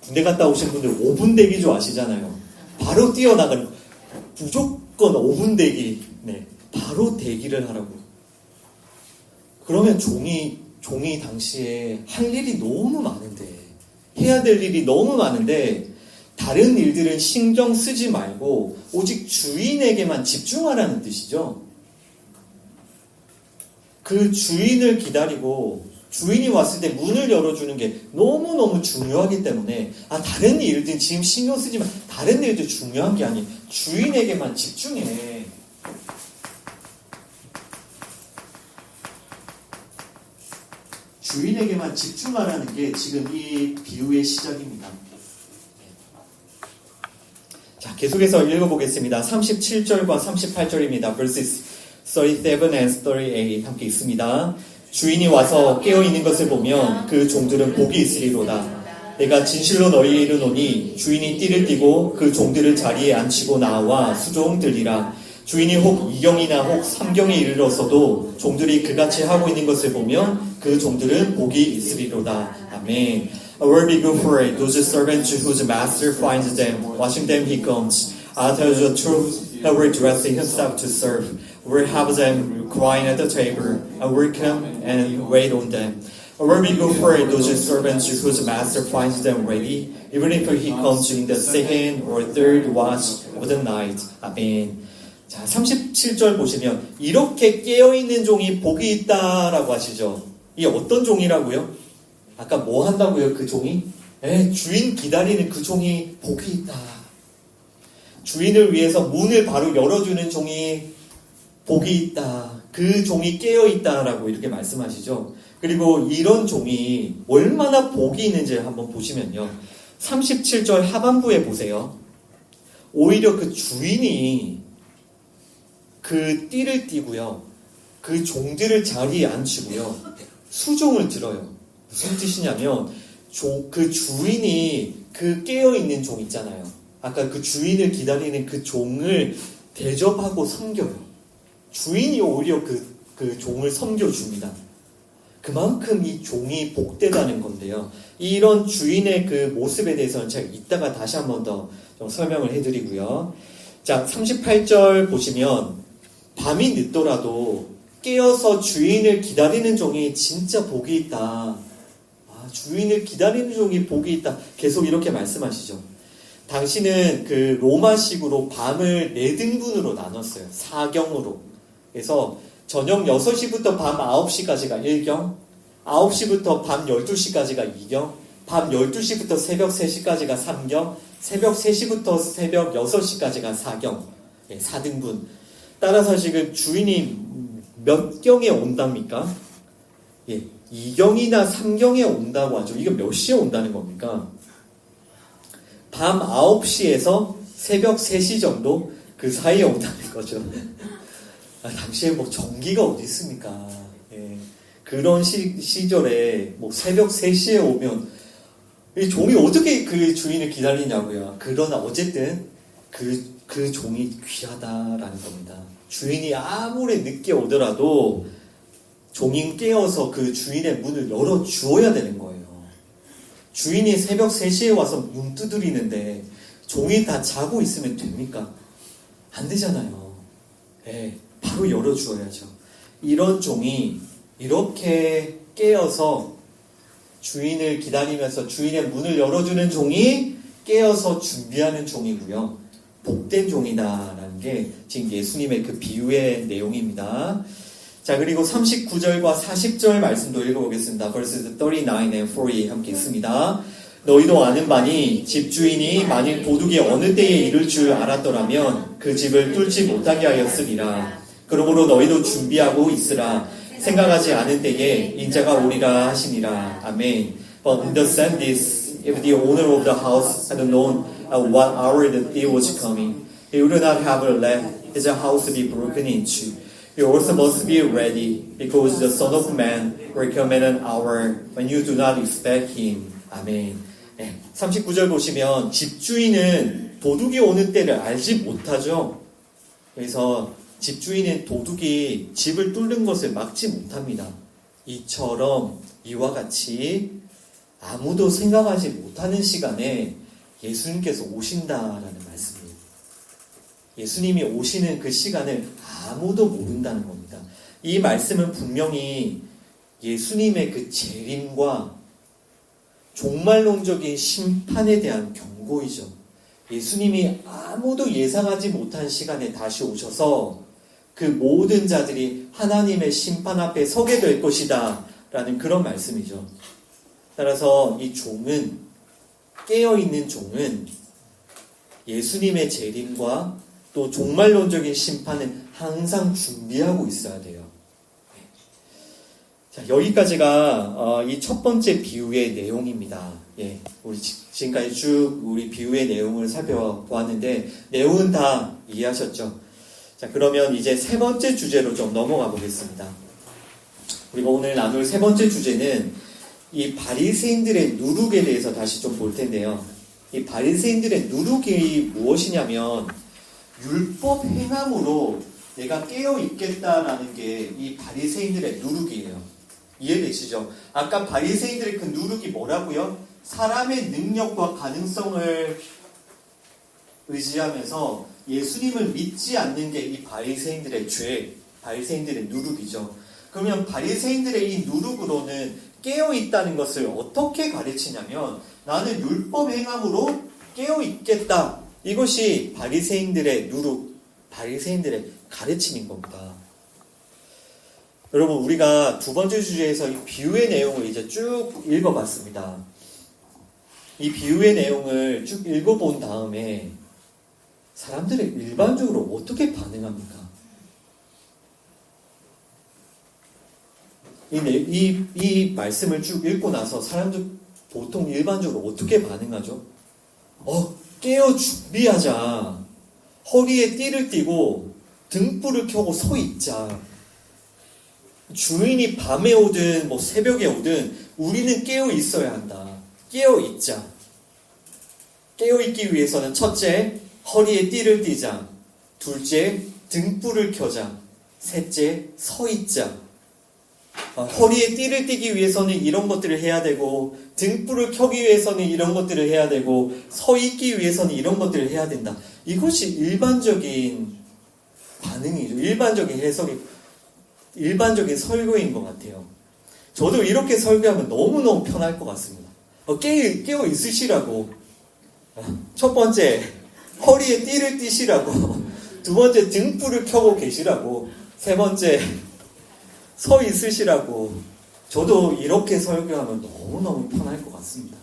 군대 갔다 오신 분들 5분 대기조 아시잖아요. 바로 뛰어나가는 거. 무조건 5분 대기. 네, 바로 대기를 하라고. 그러면 종이 당시에 할 일이 너무 많은데, 해야 될 일이 너무 많은데, 다른 일들은 신경 쓰지 말고 오직 주인에게만 집중하라는 뜻이죠. 그 주인을 기다리고 주인이 왔을 때 문을 열어주는 게 너무너무 중요하기 때문에 다른 일들 지금 신경 쓰지 마. 다른 일도 중요한 게 아니. 주인에게만 집중해. 주인에게만 집중하라는 게 지금 이 비유의 시작입니다. 자, 계속해서 읽어보겠습니다. 37절과 38절입니다. verses 37 and 38 함께 있습니다. 주인이 와서 깨어있는 것을 보면 그 종들은 복이 있으리로다. 내가 진실로 너희에 이르노니 주인이 띠를 띠고 그 종들을 자리에 앉히고 나와 수종 들리라. 주인이 혹 2경이나 혹 3경에 이르렀어도 종들이 그같이 하고 있는 것을 보면 그 종들은 복이 있으리로다. 아멘. A word be good for it. Those servants whose master finds them, watching them he comes. I'll tell you the truth, that we're dressing himself to serve. We'll have them recline at the table, and we'll come and wait on them. A word be good for it. Those servants whose master finds them ready, even if he comes in the second or third watch of the night. 아멘. 자, 37절 보시면 이렇게 깨어있는 종이 복이 있다라고 하시죠. 이게 어떤 종이라고요? 아까 뭐 한다고요? 그 종이? 주인 기다리는 그 종이 복이 있다. 주인을 위해서 문을 바로 열어주는 종이 복이 있다. 그 종이 깨어있다라고 이렇게 말씀하시죠. 그리고 이런 종이 얼마나 복이 있는지 한번 보시면요. 37절 하반부에 보세요. 오히려 그 주인이 그 띠를 띠고요. 그 종들을 자리에 앉히고요. 수종을 들어요. 무슨 뜻이냐면 그 주인이 그 깨어있는 종 있잖아요. 아까 그 주인을 기다리는 그 종을 대접하고 섬겨요. 주인이 오히려 그 종을 섬겨줍니다. 그만큼 이 종이 복되다는 건데요. 이런 주인의 그 모습에 대해서는 제가 이따가 다시 한 번 더 좀 설명을 해드리고요. 자, 38절 보시면 밤이 늦더라도 깨어서 주인을 기다리는 종이 진짜 복이 있다. 주인을 기다리는 종이 복이 있다. 계속 이렇게 말씀하시죠. 당시는 그 로마식으로 밤을 4등분으로 나눴어요. 4경으로. 그래서 저녁 6시부터 밤 9시까지가 1경, 9시부터 밤 12시까지가 2경, 밤 12시부터 새벽 3시까지가 3경, 새벽 3시부터 새벽 6시까지가 4경. 4등분. 따라서 지금 주인이 몇 경에 온답니까? 2경이나 3경에 온다고 하죠. 이거 몇 시에 온다는 겁니까? 밤 9시에서 새벽 3시 정도 그 사이에 온다는 거죠. 당시에 뭐 전기가 어디 있습니까? 그런 시절에 뭐 새벽 3시에 오면 이 종이 어떻게 그 주인을 기다리냐고요. 그러나 어쨌든 그 종이 귀하다라는 겁니다. 주인이 아무리 늦게 오더라도 종이 깨어서 그 주인의 문을 열어주어야 되는 거예요. 주인이 새벽 3시에 와서 문 두드리는데 종이 다 자고 있으면 됩니까? 안 되잖아요. 바로 열어주어야죠. 이런 종이 이렇게 깨어서 주인을 기다리면서 주인의 문을 열어주는 종이 깨어서 준비하는 종이고요. 복된 종이다라는 게 지금 예수님의 그 비유의 내용입니다. 자, 그리고 39절과 40절 말씀도 읽어보겠습니다. verses 39 and 40 함께 있습니다. 너희도 아는 바니 집주인이 만일 도둑이 어느 때에 이를 줄 알았더라면 그 집을 뚫지 못하게 하였으리라. 그러므로 너희도 준비하고 있으라. 생각하지 않은 때에 인자가 오리라 하시니라. 아멘. But understand this, if the owner of the house had known at what hour the thief was coming, he would not have let his house be broken into. You also must be ready, because the Son of Man will come at an hour when you do not expect him. 아멘. 39절 보시면 집주인은 도둑이 오는 때를 알지 못하죠. 그래서 집주인은 도둑이 집을 뚫는 것을 막지 못합니다. 이처럼 이와 같이 아무도 생각하지 못하는 시간에 예수님께서 오신다라는 말씀이에요. 예수님이 오시는 그 시간을 아무도 모른다는 겁니다. 이 말씀은 분명히 예수님의 그 재림과 종말론적인 심판에 대한 경고이죠. 예수님이 아무도 예상하지 못한 시간에 다시 오셔서 그 모든 자들이 하나님의 심판 앞에 서게 될 것이다 라는 그런 말씀이죠. 따라서 이 종은, 깨어있는 종은 예수님의 재림과 또 종말론적인 심판은 항상 준비하고 있어야 돼요. 자, 여기까지가 이 첫 번째 비유의 내용입니다. 우리 지금까지 쭉 우리 비유의 내용을 살펴보았는데 내용은 다 이해하셨죠? 자, 그러면 이제 세 번째 주제로 좀 넘어가 보겠습니다. 우리가 오늘 나눌 세 번째 주제는 이 바리새인들의 누룩에 대해서 다시 좀 볼 텐데요. 이 바리새인들의 누룩이 무엇이냐면 율법 행함으로 내가 깨어 있겠다라는 게 이 바리새인들의 누룩이에요. 이해되시죠? 아까 바리새인들의 그 누룩이 뭐라고요? 사람의 능력과 가능성을 의지하면서 예수님을 믿지 않는 게 이 바리새인들의 죄, 바리새인들의 누룩이죠. 그러면 바리새인들의 이 누룩으로는 깨어 있다는 것을 어떻게 가르치냐면 나는 율법 행함으로 깨어 있겠다. 이것이 바리새인들의 누룩, 바리새인들의 가르침인 겁니다. 여러분, 우리가 두 번째 주제에서 이 비유의 내용을 이제 쭉 읽어봤습니다. 이 비유의 내용을 쭉 읽어본 다음에 사람들이 일반적으로 어떻게 반응합니까? 이 말씀을 쭉 읽고 나서 사람들 보통 일반적으로 어떻게 반응하죠? 깨어 준비하자. 허리에 띠를 띠고 등불을 켜고 서 있자. 주인이 밤에 오든 새벽에 오든 우리는 깨어 있어야 한다. 깨어 있자. 깨어 있기 위해서는 첫째, 허리에 띠를 띠자. 둘째, 등불을 켜자. 셋째, 서 있자. 허리에 띠를 띠기 위해서는 이런 것들을 해야 되고, 등불을 켜기 위해서는 이런 것들을 해야 되고, 서 있기 위해서는 이런 것들을 해야 된다. 이것이 일반적인 반응이죠. 일반적인 해석이, 일반적인 설교인 것 같아요. 저도 이렇게 설교하면 너무너무 편할 것 같습니다. 깨어 있으시라고. 첫 번째, 허리에 띠를 띠시라고. 두 번째, 등불을 켜고 계시라고. 세 번째, 서 있으시라고. 저도 이렇게 설교하면 너무너무 편할 것 같습니다.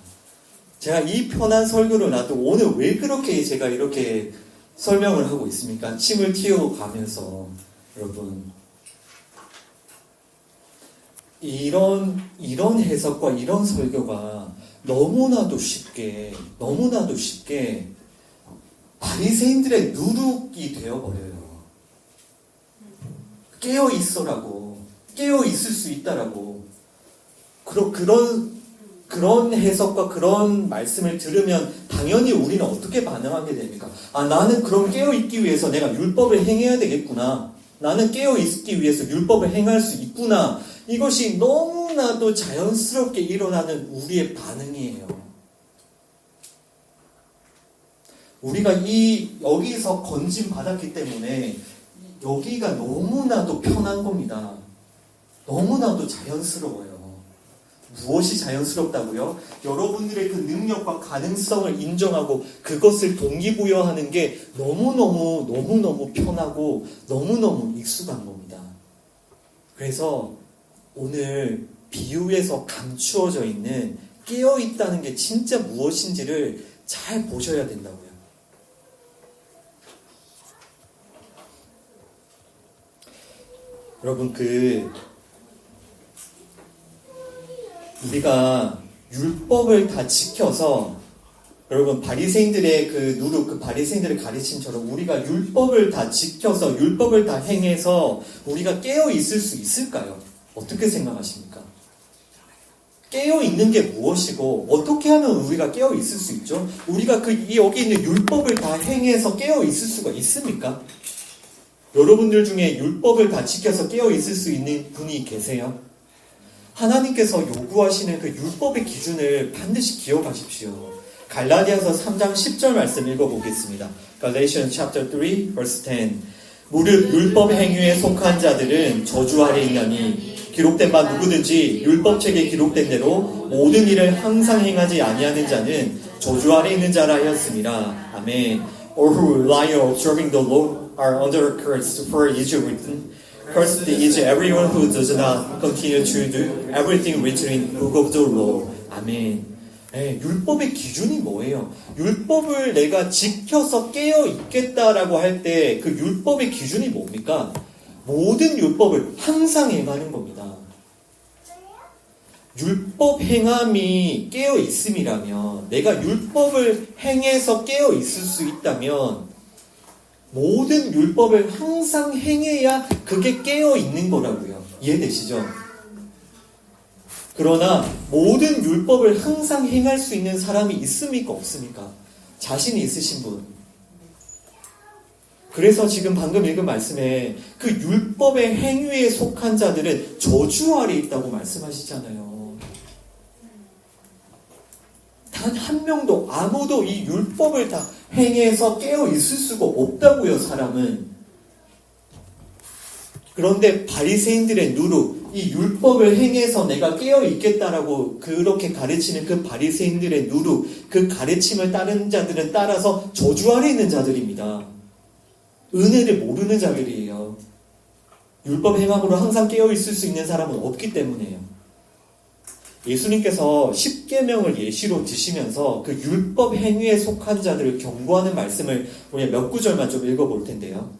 제가 이 편한 설교를 놔도 오늘 왜 그렇게 제가 이렇게 설명을 하고 있습니까? 침을 튀어가면서. 여러분, 이런 해석과 이런 설교가 너무나도 쉽게 바리새인들의 누룩이 되어버려요. 깨어 있어라고, 깨어 있을 수 있다라고. 그런 해석과 그런 말씀을 들으면 당연히 우리는 어떻게 반응하게 됩니까? 나는 그럼 깨어 있기 위해서 내가 율법을 행해야 되겠구나. 나는 깨어 있기 위해서 율법을 행할 수 있구나. 이것이 너무나도 자연스럽게 일어나는 우리의 반응이에요. 우리가 여기서 건진 받았기 때문에 여기가 너무나도 편한 겁니다. 너무나도 자연스러워요. 무엇이 자연스럽다고요? 여러분들의 그 능력과 가능성을 인정하고 그것을 동기부여하는 게 너무너무 편하고 너무너무 익숙한 겁니다. 그래서 오늘 비유에서 감추어져 있는 깨어있다는 게 진짜 무엇인지를 잘 보셔야 된다고요. 여러분, 우리가 율법을 다 지켜서, 여러분, 바리새인들의 그 누룩, 그 바리새인들의 가르침처럼 우리가 율법을 다 지켜서, 율법을 다 행해서 우리가 깨어 있을 수 있을까요? 어떻게 생각하십니까? 깨어 있는 게 무엇이고 어떻게 하면 우리가 깨어 있을 수 있죠? 우리가 여기 있는 율법을 다 행해서 깨어 있을 수가 있습니까? 여러분들 중에 율법을 다 지켜서 깨어 있을 수 있는 분이 계세요? 하나님께서 요구하시는 그 율법의 기준을 반드시 기억하십시오. 갈라디아서 3장 10절 말씀 읽어보겠습니다. Galatians chapter 3 verse 10. 무릇 율법 행위에 속한 자들은 저주 아래 있나니 기록된 바 누구든지 율법책에 기록된 대로 모든 일을 항상 행하지 아니하는 자는 저주 아래 있는 자라 하였습니다. 아멘. Or who rely on observing the law are under a curse, for it is written, Cursed is everyone who does not continue to do everything written in the book of the law. 아멘. 율법의 기준이 뭐예요? 율법을 내가 지켜서 깨어 있겠다라고 할 때 그 율법의 기준이 뭡니까? 모든 율법을 항상 행하는 겁니다. 율법 행함이 깨어 있음이라면, 내가 율법을 행해서 깨어 있을 수 있다면 모든 율법을 항상 행해야 그게 깨어 있는 거라고요. 이해되시죠? 그러나 모든 율법을 항상 행할 수 있는 사람이 있습니까? 없습니까? 자신이 있으신 분. 그래서 지금 방금 읽은 말씀에 그 율법의 행위에 속한 자들은 저주 아래 있다고 말씀하시잖아요. 단 한 명도 아무도 이 율법을 다 행해서 깨어 있을 수가 없다고요, 사람은. 그런데 바리새인들의 누룩, 이 율법을 행해서 내가 깨어 있겠다라고 그렇게 가르치는 그 바리새인들의 누룩, 그 가르침을 따르는 자들은 따라서 저주 아래 있는 자들입니다. 은혜를 모르는 자들이에요. 율법 행함으로 항상 깨어 있을 수 있는 사람은 없기 때문에요. 예수님께서 십계명을 예시로 드시면서 그 율법 행위에 속한 자들을 경고하는 말씀을 우리 몇 구절만 좀 읽어볼 텐데요.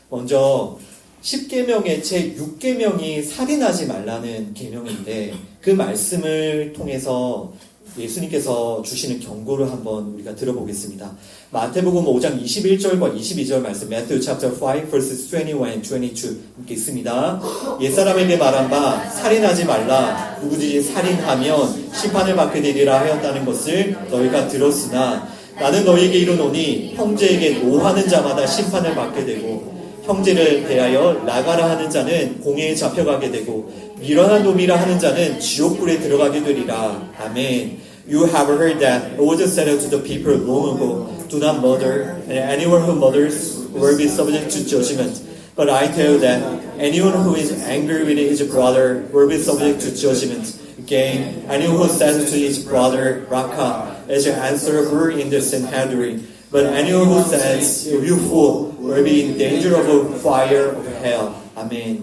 먼저 십계명의 제 6계명이 살인하지 말라는 계명인데 그 말씀을 통해서 예수님께서 주시는 경고를 한번 우리가 들어보겠습니다. 마태복음 5장 21절과 22절 말씀, Matthew chapter 5 verses 21 and 22 이렇게 있습니다. 옛사람에게 말한 바 살인하지 말라, 누구든지 살인하면 심판을 받게 되리라 하였다는 것을 너희가 들었으나 나는 너희에게 이르노니 형제에게 노하는 자마다 심판을 받게 되고 형제를 대하여 나가라 하는 자는 공회에 잡혀가게 되고 미련한 놈이라 하는 자는 지옥불에 들어가게 되리라. 아멘. You have heard that it was said to the people long ago, do not murder, and anyone who murders will be subject to judgment. But I tell you that anyone who is angry with his brother will be subject to judgment. Again, anyone who says to his brother, Raka, is answerable in the Sanhedrin. But anyone who says, you fool, will be in danger of a fire of hell. 아멘.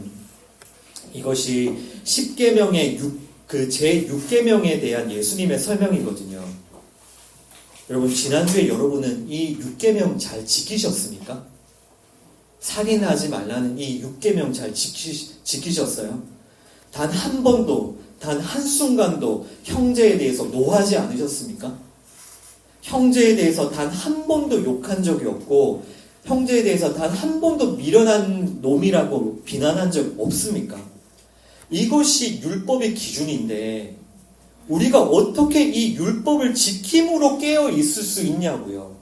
이것이 10계명의 제 6계명에 대한 예수님의 설명이거든요. 여러분, 지난주에 여러분은 이 6계명 잘 지키셨습니까? 살인하지 말라는 이 6계명 잘 지키셨어요? 단 한 번도, 단 한순간도 형제에 대해서 노하지 않으셨습니까? 형제에 대해서 단 한 번도 욕한 적이 없고 형제에 대해서 단 한 번도 미련한 놈이라고 비난한 적 없습니까? 이것이 율법의 기준인데 우리가 어떻게 이 율법을 지킴으로 깨어 있을 수 있냐고요.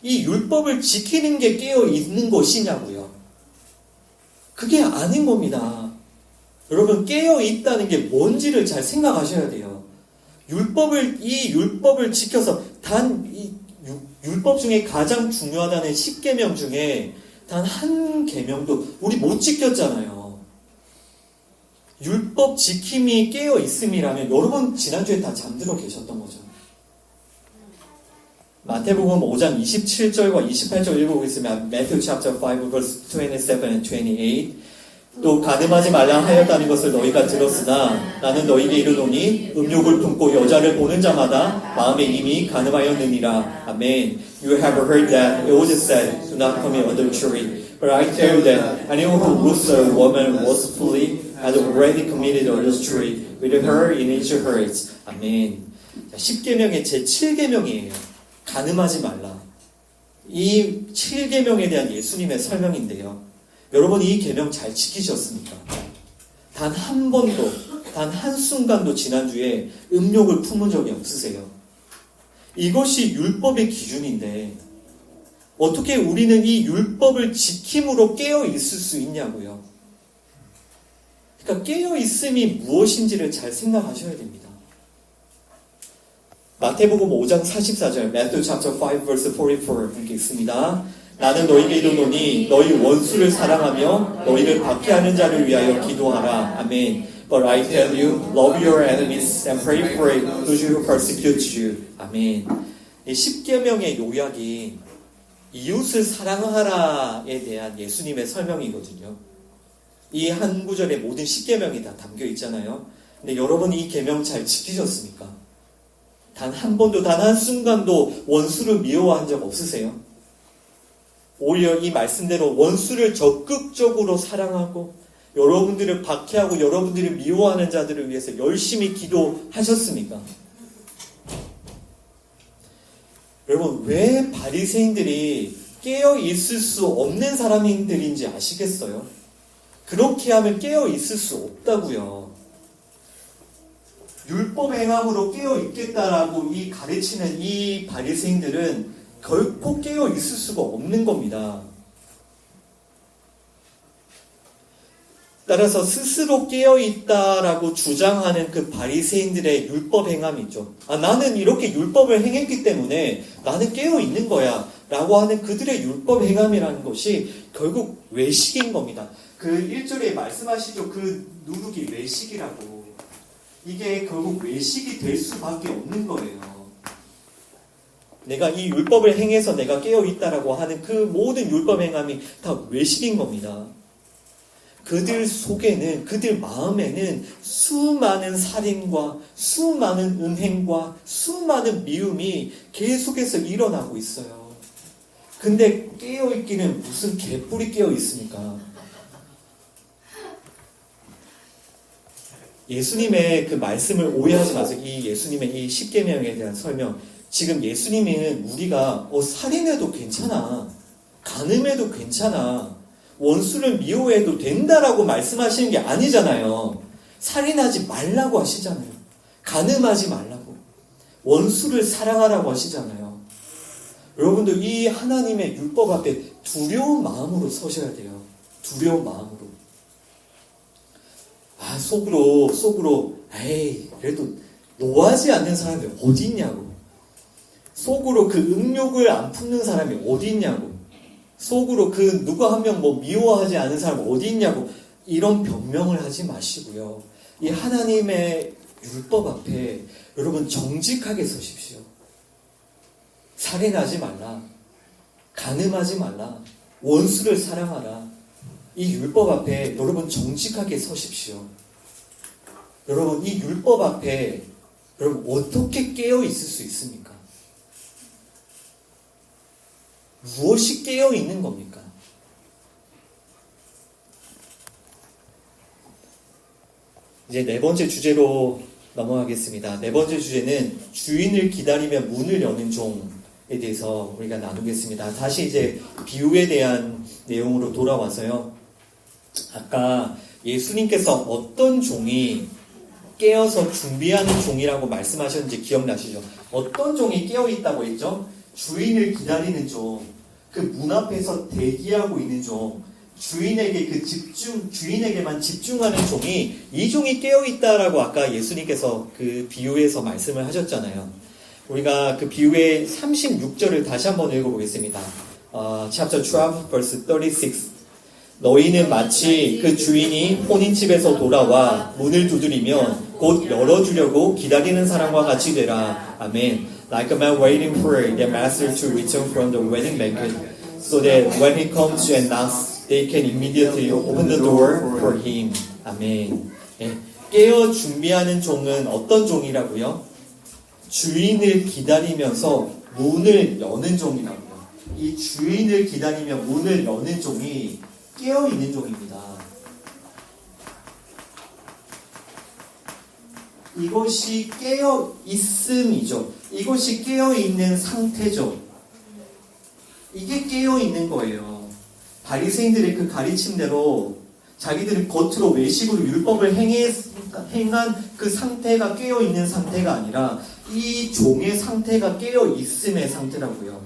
이 율법을 지키는 게 깨어 있는 것이냐고요. 그게 아닌 겁니다. 여러분, 깨어 있다는 게 뭔지를 잘 생각하셔야 돼요. 이 율법을 지켜서 이 율법 중에 가장 중요하다는 10계명 중에 단 한 계명도 우리 못 지켰잖아요. 율법 지킴이 깨어 있음이라면 여러분 지난주에 다 잠들어 계셨던 거죠. 마태복음 5장 27절과 28절 읽어보겠습니다. Matthew chapter 5 verse 27 and 28. 또 가늠하지 말라 하였다는 것을 너희가 들었으나 나는 너희에게 이르노니 음욕을 품고 여자를 보는 자마다 마음에 이미 가늠하였느니라. 아멘. You have heard that it was said, do not commit adultery. But I tell you that anyone who looks at a woman lustfully has already committed adultery with her in his heart. 아멘. 10계명의 제 7계명이에요. 가늠하지 말라. 이 7계명에 대한 예수님의 설명인데요. 여러분, 이 계명 잘 지키셨습니까? 단 한 번도 단 한순간도 지난주에 음욕을 품은 적이 없으세요? 이것이 율법의 기준인데 어떻게 우리는 이 율법을 지킴으로 깨어 있을 수 있냐고요. 그러니까 깨어 있음이 무엇인지를 잘 생각하셔야 됩니다. 마태복음 5장 44절, Matthew chapter 5 verse 44 이렇게 있습니다. 나는 너희에게 이르노니 너희 원수를 사랑하며 너희를 박해하는 자를 위하여 기도하라. 아멘. But I tell you, love your enemies and pray for those who persecute you. 아멘. 이 십계명의 요약이 이웃을 사랑하라에 대한 예수님의 설명이거든요. 이 한 구절에 모든 십계명이 다 담겨 있잖아요. 근데 여러분 이 계명 잘 지키셨습니까? 단 한 번도, 단 한 순간도 원수를 미워한 적 없으세요? 오히려 이 말씀대로 원수를 적극적으로 사랑하고 여러분들을 박해하고 여러분들을 미워하는 자들을 위해서 열심히 기도하셨습니까? 여러분, 왜 바리새인들이 깨어 있을 수 없는 사람들인지 아시겠어요? 그렇게 하면 깨어 있을 수 없다고요. 율법 행함으로 깨어 있겠다라고 이 가르치는 이 바리새인들은 결코 깨어 있을 수가 없는 겁니다. 따라서 스스로 깨어 있다라고 주장하는 그 바리새인들의 율법 행함이죠. 나는 이렇게 율법을 행했기 때문에 나는 깨어 있는 거야 라고 하는 그들의 율법 행함이라는 것이 결국 외식인 겁니다. 그 1절에 말씀하시죠. 그 누룩이 외식이라고. 이게 결국 외식이 될 수밖에 없는 거예요. 내가 이 율법을 행해서 내가 깨어 있다라고 하는 그 모든 율법 행함이 다 외식인 겁니다. 그들 속에는, 그들 마음에는 수많은 살인과 수많은 음행과 수많은 미움이 계속해서 일어나고 있어요. 근데 깨어있기는 무슨 개뿔이 깨어있습니까? 예수님의 그 말씀을 오해하지 마세요. 이 예수님의 이 십계명에 대한 설명. 지금 예수님은 우리가 살인해도 괜찮아. 간음해도 괜찮아. 원수를 미워해도 된다라고 말씀하시는 게 아니잖아요. 살인하지 말라고 하시잖아요. 간음하지 말라고. 원수를 사랑하라고 하시잖아요. 여러분들 이 하나님의 율법 앞에 두려운 마음으로 서셔야 돼요. 두려운 마음으로. 속으로 에이 그래도 노하지 않는 사람이 어디 있냐고. 속으로 그 음욕을 안 품는 사람이 어디 있냐고. 속으로 그 누가 한 명 미워하지 않은 사람 어디 있냐고. 이런 변명을 하지 마시고요. 이 하나님의 율법 앞에 여러분 정직하게 서십시오. 살인하지 말라. 간음하지 말라. 원수를 사랑하라. 이 율법 앞에 여러분 정직하게 서십시오. 여러분 이 율법 앞에 여러분 어떻게 깨어 있을 수 있습니까? 무엇이 깨어 있는 겁니까? 이제 네 번째 주제로 넘어가겠습니다. 네 번째 주제는 주인을 기다리며 문을 여는 종에 대해서 우리가 나누겠습니다. 다시 이제 비유에 대한 내용으로 돌아와서요. 아까 예수님께서 어떤 종이 깨어서 준비하는 종이라고 말씀하셨는지 기억나시죠? 어떤 종이 깨어 있다고 했죠? 주인을 기다리는 종, 그 문 앞에서 대기하고 있는 종, 주인에게만 집중하는 종이, 이 종이 깨어 있다라고 아까 예수님께서 그 비유에서 말씀을 하셨잖아요. 우리가 그 비유의 36절을 다시 한번 읽어보겠습니다. Chapter 12, verse 36. 너희는 마치 그 주인이 혼인집에서 돌아와 문을 두드리면 곧 열어주려고 기다리는 사람과 같이 되라. 아멘. Like a man waiting for their master to return from the wedding banquet, so that when he comes and knocks, they can immediately open the door for him. 아멘. 네. 깨어 준비하는 종은 어떤 종이라고요? 주인을 기다리면서 문을 여는 종이라고요. 이 주인을 기다리며 문을 여는 종이 깨어있는 종입니다. 이것이 깨어있음이죠. 이것이 깨어있는 상태죠. 이게 깨어있는 거예요. 바리새인들의 그 가르침대로 자기들은 겉으로 외식으로 율법을 행한 그 상태가 깨어있는 상태가 아니라 이 종의 상태가 깨어있음의 상태라고요.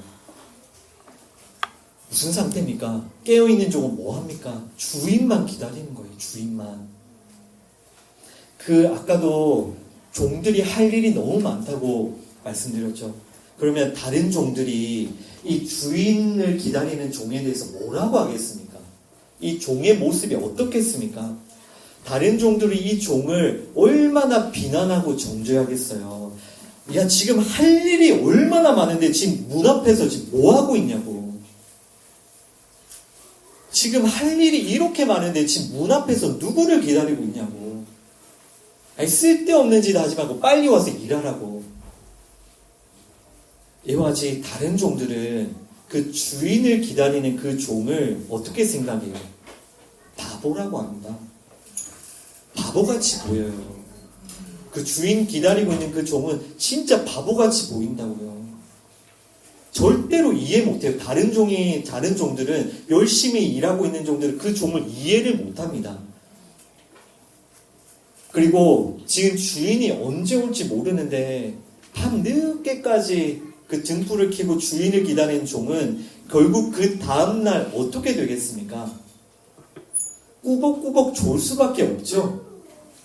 무슨 상태입니까? 깨어있는 종은 뭐합니까? 주인만 기다리는 거예요. 주인만. 아까도 종들이 할 일이 너무 많다고 말씀드렸죠. 그러면 다른 종들이 이 주인을 기다리는 종에 대해서 뭐라고 하겠습니까? 이 종의 모습이 어떻겠습니까? 다른 종들이 이 종을 얼마나 비난하고 정죄하겠어요. 야, 지금 할 일이 얼마나 많은데 지금 문 앞에서 지금 뭐 하고 있냐고. 지금 할 일이 이렇게 많은데 지금 문 앞에서 누구를 기다리고 있냐고. 아니, 쓸데없는 짓 하지 말고 빨리 와서 일하라고. 이와 같이 다른 종들은 그 주인을 기다리는 그 종을 어떻게 생각해요? 바보라고 합니다. 바보같이 보여요. 그 주인 기다리고 있는 그 종은 진짜 바보같이 보인다고요. 절대로 이해 못해요. 다른 종들은 열심히 일하고 있는 종들은 그 종을 이해를 못합니다. 그리고 지금 주인이 언제 올지 모르는데 밤 늦게까지 그 등불을 켜고 주인을 기다리는 종은 결국 그 다음날 어떻게 되겠습니까? 꾸벅꾸벅 졸 수밖에 없죠.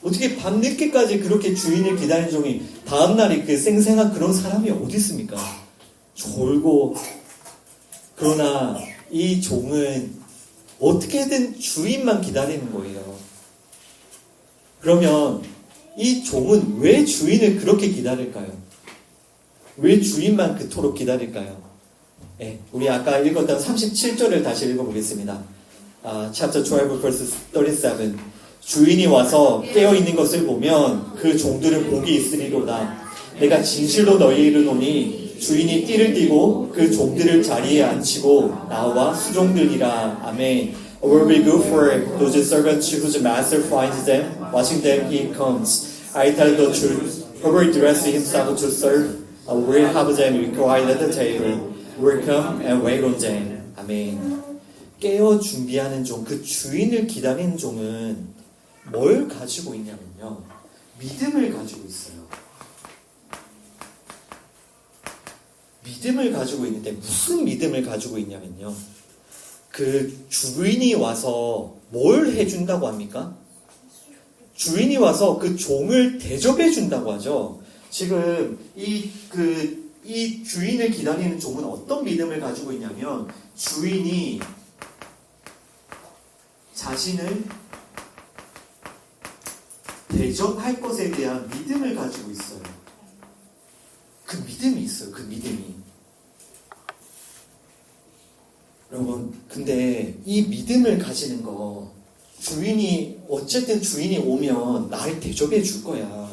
어떻게 밤 늦게까지 그렇게 주인을 기다리는 종이 다음날에 그 생생한 그런 사람이 어디 있습니까? 졸고. 그러나 이 종은 어떻게든 주인만 기다리는 거예요. 그러면 이 종은 왜 주인을 그렇게 기다릴까요? 왜 주인만 그토록 기다릴까요? 네, 우리 아까 읽었던 37절을 다시 읽어보겠습니다. Chapter 12, verse 37. 주인이 와서 깨어있는 것을 보면 그 종들은 복이 있으리로다. 내가 진실로 너희에 이르노니 주인이 띠를 띠고 그 종들을 자리에 앉히고 나와 수종들이라. 아멘. A word be good for those servants whose master finds them, watching them he comes. I tell the truth, whoever dresses himself to serve, will have them required at the table, will come and wait on them. 아멘. 깨어 준비하는 종, 그 주인을 기다리는 종은 뭘 가지고 있냐면요. 믿음을 가지고 있어요. 믿음을 가지고 있는데 무슨 믿음을 가지고 있냐면요. 그 주인이 와서 뭘 해준다고 합니까? 주인이 와서 그 종을 대접해 준다고 하죠. 지금 이 주인을 기다리는 종은 어떤 믿음을 가지고 있냐면 주인이 자신을 대접할 것에 대한 믿음을 가지고 있어요. 그 믿음이 있어요. 그 믿음이. 여러분, 근데 이 믿음을 가지는 거, 어쨌든 주인이 오면 나를 대접해 줄 거야.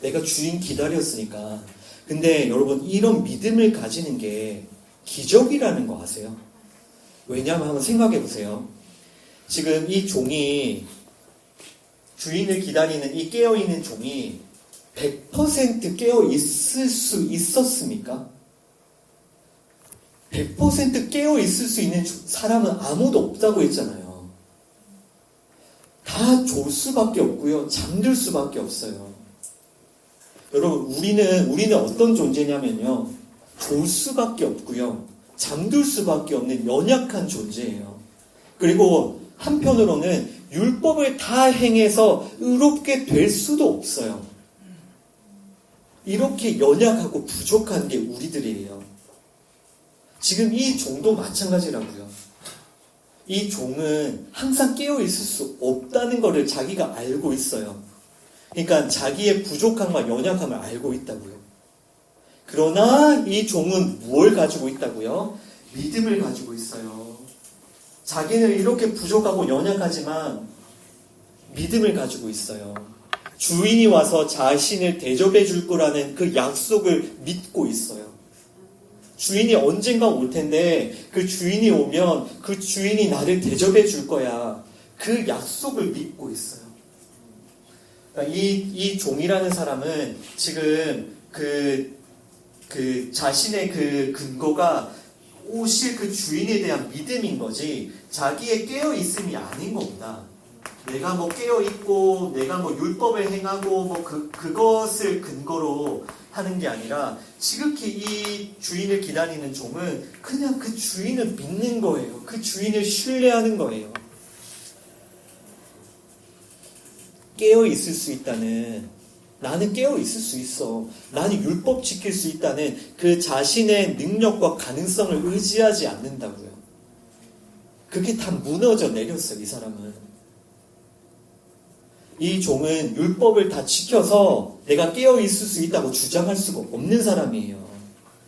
내가 주인 기다렸으니까. 근데 여러분, 이런 믿음을 가지는 게 기적이라는 거 아세요? 왜냐하면 한번 생각해 보세요. 지금 이 종이, 주인을 기다리는 이 깨어있는 종이 100% 깨어있을 수 있었습니까? 100% 깨어있을 수 있는 사람은 아무도 없다고 했잖아요. 다 졸 수밖에 없고요. 잠들 수밖에 없어요. 여러분, 우리는 어떤 존재냐면요. 졸 수밖에 없고요. 잠들 수밖에 없는 연약한 존재예요. 그리고 한편으로는 율법을 다 행해서 의롭게 될 수도 없어요. 이렇게 연약하고 부족한 게 우리들이에요. 지금 이 종도 마찬가지라고요. 이 종은 항상 깨어있을 수 없다는 것을 자기가 알고 있어요. 그러니까 자기의 부족함과 연약함을 알고 있다고요. 그러나 이 종은 무엇을 가지고 있다고요? 믿음을 가지고 있어요. 자기는 이렇게 부족하고 연약하지만 믿음을 가지고 있어요. 주인이 와서 자신을 대접해 줄 거라는 그 약속을 믿고 있어요. 주인이 언젠가 올 텐데 그 주인이 오면 그 주인이 나를 대접해 줄 거야. 그 약속을 믿고 있어요. 그러니까 이 종이라는 사람은 지금 자신의 그 근거가 오실 그 주인에 대한 믿음인 거지 자기의 깨어있음이 아닌 겁니다. 내가 뭐 깨어있고 내가 뭐 율법을 행하고 뭐 그것을 근거로 하는 게 아니라 지극히 이 주인을 기다리는 종은 그냥 그 주인을 믿는 거예요. 그 주인을 신뢰하는 거예요. 깨어 있을 수 있다는, 나는 깨어 있을 수 있어, 나는 율법 지킬 수 있다는 그 자신의 능력과 가능성을 의지하지 않는다고요. 그게 다 무너져 내렸어요. 이 사람은. 이 종은 율법을 다 지켜서 내가 깨어 있을 수 있다고 주장할 수가 없는 사람이에요.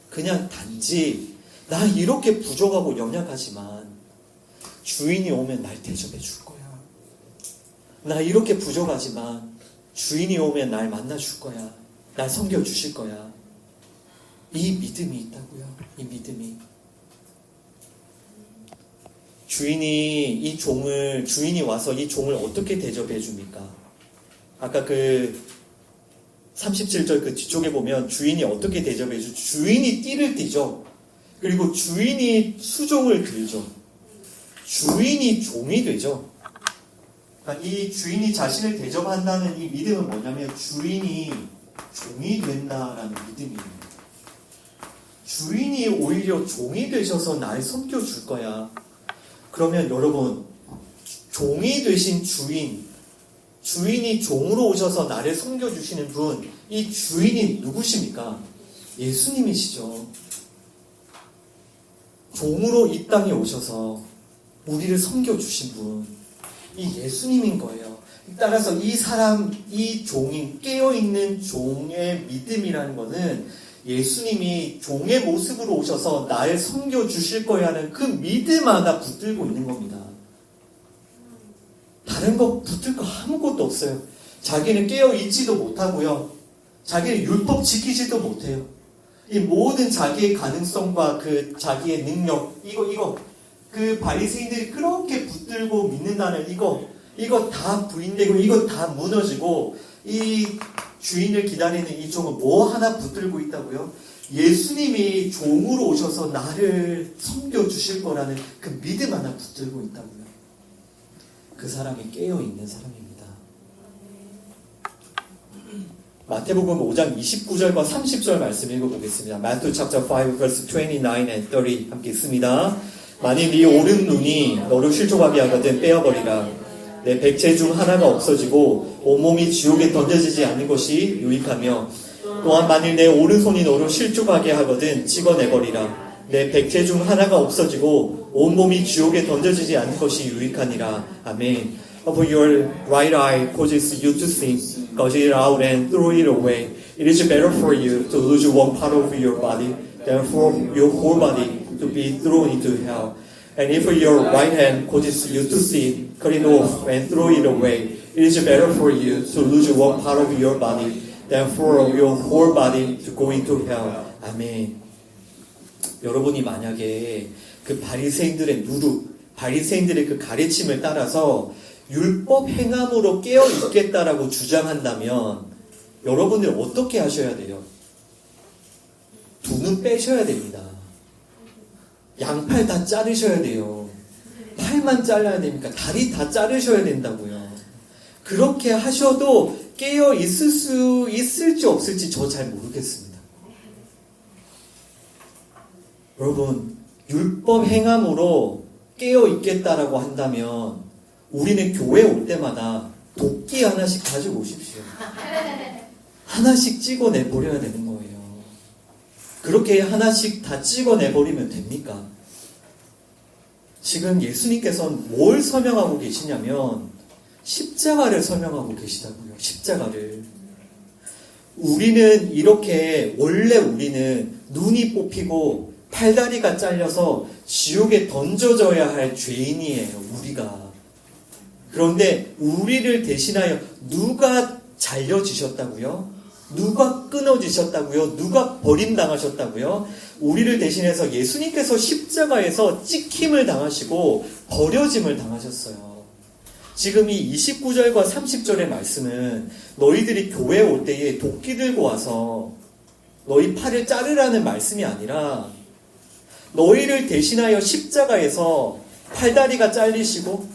그냥 단지 나 이렇게 부족하고 연약하지만 주인이 오면 날 대접해 줄 거야. 나 이렇게 부족하지만 주인이 오면 날 만나 줄 거야. 날 섬겨 주실 거야. 이 믿음이 있다고요. 이 믿음이. 주인이 와서 이 종을 어떻게 대접해 줍니까? 아까 그 37절 그 뒤쪽에 보면 주인이 어떻게 대접해 주? 주인이 띠를 띠죠. 그리고 주인이 수종을 들죠. 주인이 종이 되죠. 그러니까 이 주인이 자신을 대접한다는 이 믿음은 뭐냐면 주인이 종이 된다라는 믿음이에요. 주인이 오히려 종이 되셔서 날 섬겨줄 거야. 그러면 여러분, 종이 되신 주인이 종으로 오셔서 나를 섬겨주시는 분, 이 주인이 누구십니까? 예수님이시죠. 종으로 이 땅에 오셔서 우리를 섬겨주신 분, 이 예수님인 거예요. 따라서 이 종이, 깨어있는 종의 믿음이라는 것은 예수님이 종의 모습으로 오셔서 나를 섬겨주실 거야 하는 그 믿음 하나 붙들고 있는 겁니다. 다른 거 붙들 거 아무것도 없어요. 자기는 깨어있지도 못하고요. 자기는 율법 지키지도 못해요. 이 모든 자기의 가능성과 그 자기의 능력, 그 바리새인들이 그렇게 붙들고 믿는다는 이거 다 부인되고 이거 다 무너지고 이 주인을 기다리는 이 종은 뭐 하나 붙들고 있다고요? 예수님이 종으로 오셔서 나를 섬겨주실 거라는 그 믿음 하나 붙들고 있다고요. 그 사람이 깨어있는 사람입니다. 마태복음 5장 29절과 30절 말씀 읽어보겠습니다. Matthew chapter 5 verse 29 and 30 함께 읽습니다. 만일 네 오른 눈이 너를 실족하게 하거든 빼어버리라. 내 백체 중 하나가 없어지고 온몸이 지옥에 던져지지 않는 것이 유익하며 또한 만일 내 오른손이 너를 실족하게 하거든 찍어내버리라. 내 백체 중 하나가 없어지고 온몸이 지옥에 던져지지 않는 것이 유익하니라. 아멘. For your right eye causes you to sin, gouge it out and throw it away. It is better for you to lose one part of your body than for your whole body to be thrown into hell. And if your right hand causes you to sin, cut it off and throw it away. It is better for you to lose one part of your body than for your whole body to go into hell. 아멘. 여러분이 만약에 그 바리새인들의 바리새인들의 그 가르침을 따라서 율법 행함으로 깨어 있겠다라고 주장한다면 여러분들 어떻게 하셔야 돼요? 두 눈 빼셔야 됩니다. 양팔 다 자르셔야 돼요. 팔만 잘라야 됩니까? 다리 다 자르셔야 된다고요. 그렇게 하셔도 깨어 있을 수 있을지 없을지 저 잘 모르겠습니다. 여러분, 율법 행함으로 깨어 있겠다라고 한다면 우리는 교회 올 때마다 도끼 하나씩 가지고 오십시오. 하나씩 찍어내버려야 되는 거예요. 그렇게 하나씩 다 찍어내버리면 됩니까? 지금 예수님께서는 뭘 설명하고 계시냐면 십자가를 설명하고 계시다고요. 십자가를. 우리는 이렇게 원래 우리는 눈이 뽑히고 팔다리가 잘려서 지옥에 던져져야 할 죄인이에요. 우리가. 그런데 우리를 대신하여 누가 잘려지셨다고요? 누가 끊어지셨다고요? 누가 버림당하셨다고요? 우리를 대신해서 예수님께서 십자가에서 찍힘을 당하시고 버려짐을 당하셨어요. 지금 이 29절과 30절의 말씀은 너희들이 교회에 올 때에 도끼 들고 와서 너희 팔을 자르라는 말씀이 아니라 너희를 대신하여 십자가에서 팔다리가 잘리시고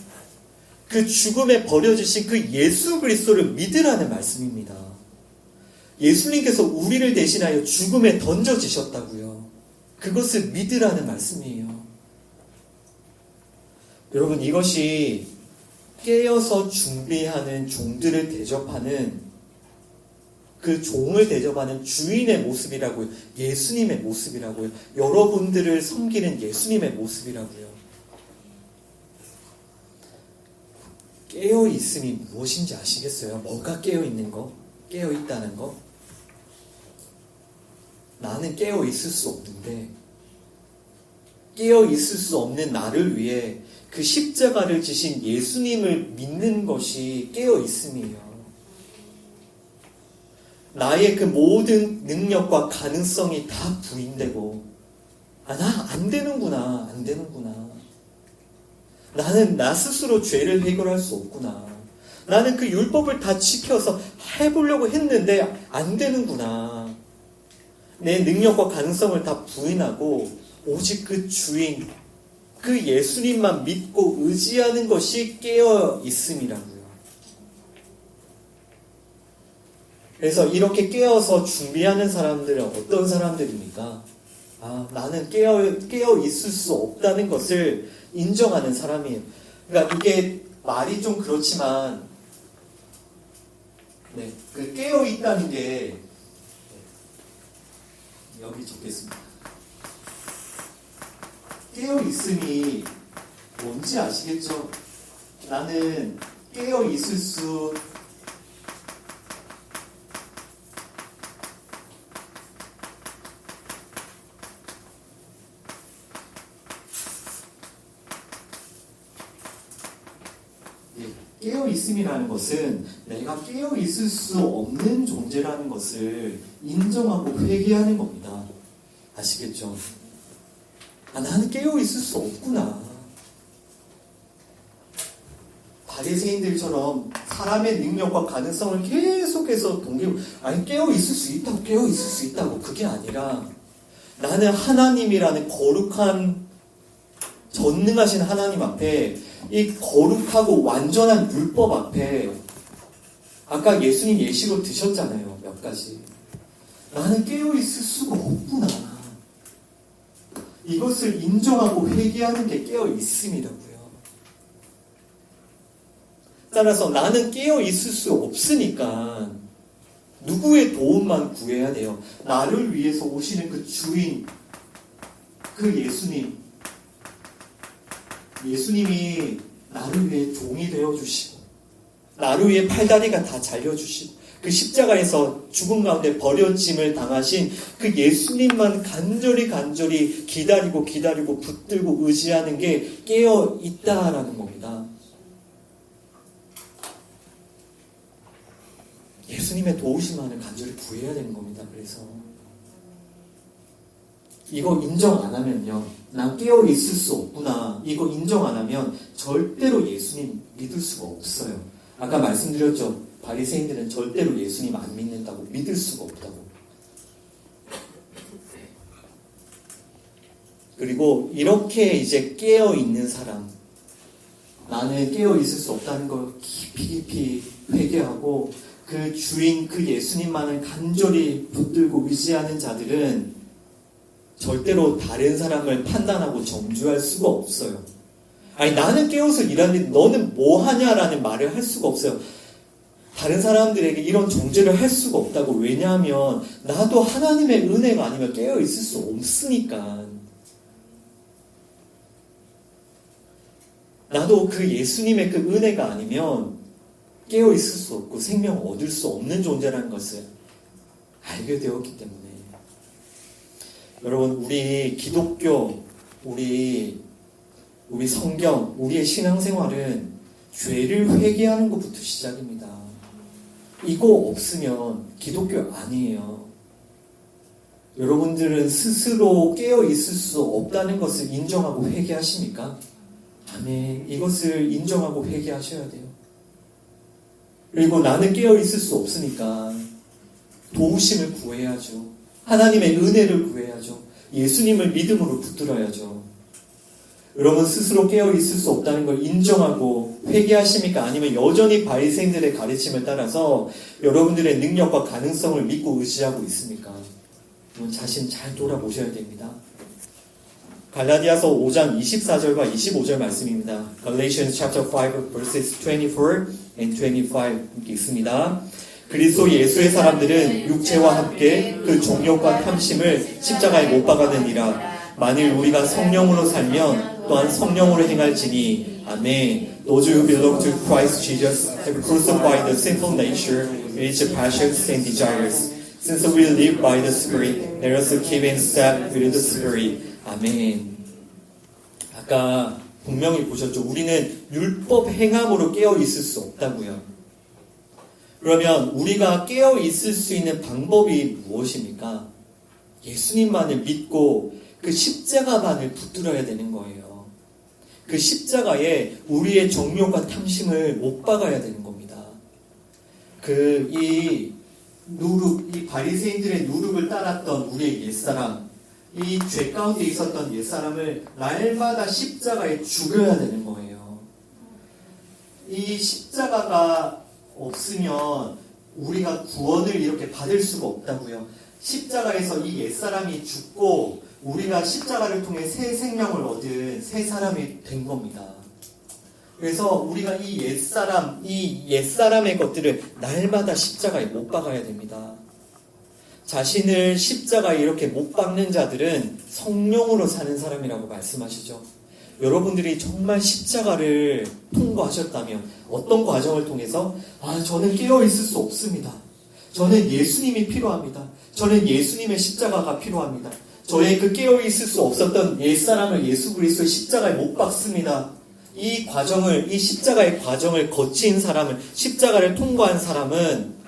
그 죽음에 버려지신 그 예수 그리스도를 믿으라는 말씀입니다. 예수님께서 우리를 대신하여 죽음에 던져지셨다고요. 그것을 믿으라는 말씀이에요. 여러분, 이것이 깨어서 준비하는 종들을 대접하는 그 종을 대접하는 주인의 모습이라고요. 예수님의 모습이라고요. 여러분들을 섬기는 예수님의 모습이라고요. 깨어있음이 무엇인지 아시겠어요? 뭐가 깨어있는 거? 깨어있다는 거? 나는 깨어있을 수 없는데 깨어있을 수 없는 나를 위해 그 십자가를 지신 예수님을 믿는 것이 깨어있음이에요. 나의 그 모든 능력과 가능성이 다 부인되고 나 안 되는구나. 나는 나 스스로 죄를 해결할 수 없구나. 나는 그 율법을 다 지켜서 해보려고 했는데 안 되는구나. 내 능력과 가능성을 다 부인하고 오직 그 주인, 그 예수님만 믿고 의지하는 것이 깨어 있음이라고요. 그래서 이렇게 깨어서 준비하는 사람들은 어떤 사람들입니까? 나는 깨어 있을 수 없다는 것을 인정하는 사람이에요. 그러니까 이게 말이 좀 그렇지만, 그 깨어 있다는 게 여기 적겠습니다. 깨어 있음이 뭔지 아시겠죠? 나는 깨어 있을 수 깨어있음이라는 것은 내가 깨어있을 수 없는 존재라는 것을 인정하고 회개하는 겁니다. 아시겠죠? 나는 깨어있을 수 없구나. 바리새인들처럼 사람의 능력과 가능성을 계속해서 동기고 깨어있을 수 있다고 그게 아니라 나는 하나님이라는 거룩한 전능하신 하나님 앞에 이 거룩하고 완전한 율법 앞에 아까 예수님 예시로 드셨잖아요. 몇 가지. 나는 깨어있을 수가 없구나. 이것을 인정하고 회개하는 게 깨어있음이라고요. 따라서 나는 깨어있을 수 없으니까 누구의 도움만 구해야 돼요? 나를 위해서 오시는 그 주인, 그 예수님이 나를 위해 종이 되어주시고 나를 위해 팔다리가 다 잘려주시고 그 십자가에서 죽음 가운데 버려짐을 당하신 그 예수님만 간절히 기다리고 붙들고 의지하는 게 깨어있다라는 겁니다. 예수님의 도우심만을 간절히 구해야 되는 겁니다. 그래서 이거 인정 안 하면요, 난 깨어 있을 수 없구나. 이거 인정 안 하면 절대로 예수님 믿을 수가 없어요. 아까 말씀드렸죠. 바리새인들은 절대로 예수님 안 믿는다고, 믿을 수가 없다고. 그리고 이렇게 이제 깨어 있는 사람, 나는 깨어 있을 수 없다는 걸 깊이 회개하고 그 주인, 그 예수님만을 간절히 붙들고 의지하는 자들은 절대로 다른 사람을 판단하고 정죄할 수가 없어요. 나는 깨어서 일하는데 너는 뭐 하냐라는 말을 할 수가 없어요. 다른 사람들에게 이런 정죄를 할 수가 없다고. 왜냐하면 나도 하나님의 은혜가 아니면 깨어 있을 수 없으니까. 나도 그 예수님의 그 은혜가 아니면 깨어 있을 수 없고 생명을 얻을 수 없는 존재라는 것을 알게 되었기 때문에. 여러분, 우리 기독교, 우리 성경, 우리의 신앙생활은 죄를 회개하는 것부터 시작입니다. 이거 없으면 기독교 아니에요. 여러분들은 스스로 깨어 있을 수 없다는 것을 인정하고 회개하십니까? 아멘. 이것을 인정하고 회개하셔야 돼요. 그리고 나는 깨어 있을 수 없으니까 도우심을 구해야죠. 하나님의 은혜를 구해야죠. 예수님을 믿음으로 붙들어야죠. 여러분 스스로 깨어 있을 수 없다는 걸 인정하고 회개하십니까? 아니면 여전히 바리새인들의 가르침을 따라서 여러분들의 능력과 가능성을 믿고 의지하고 있습니까? 여러분 자신 잘 돌아보셔야 됩니다. 갈라디아서 5장 24절과 25절 말씀입니다. Galatians chapter 5 verses 24 and 25 있습니다. 그리스도 예수의 사람들은 육체와 함께 그 종욕과 탐심을 십자가에 못 박아내니라. 만일 우리가 성령으로 살면 또한 성령으로 행할지니. 아멘. Those who belong to Christ Jesus have crucified the sinful nature with its passions and desires. Since we live by the Spirit, let us keep in step with the Spirit. 아멘. 아까 분명히 보셨죠? 우리는 율법 행함으로 깨어 있을 수 없다고요. 그러면 우리가 깨어 있을 수 있는 방법이 무엇입니까? 예수님만을 믿고 그 십자가만을 붙들어야 되는 거예요. 그 십자가에 우리의 정욕과 탐심을 못 박아야 되는 겁니다. 이 바리새인들의 누룩을 따랐던 우리의 옛사람, 이 죄 가운데 있었던 옛사람을 날마다 십자가에 죽여야 되는 거예요. 이 십자가가 없으면 우리가 구원을 이렇게 받을 수가 없다고요. 십자가에서 이 옛사람이 죽고 우리가 십자가를 통해 새 생명을 얻은 새 사람이 된 겁니다. 그래서 우리가 이 옛사람의 것들을 날마다 십자가에 못 박아야 됩니다. 자신을 십자가에 이렇게 못 박는 자들은 성령으로 사는 사람이라고 말씀하시죠. 여러분들이 정말 십자가를 통과하셨다면 어떤 과정을 통해서 저는 깨어있을 수 없습니다. 저는 예수님이 필요합니다. 저는 예수님의 십자가가 필요합니다. 저의 그 깨어있을 수 없었던 옛사람을 예수 그리스도의 십자가에 못 박습니다. 이 십자가의 과정을 거친 사람은, 십자가를 통과한 사람은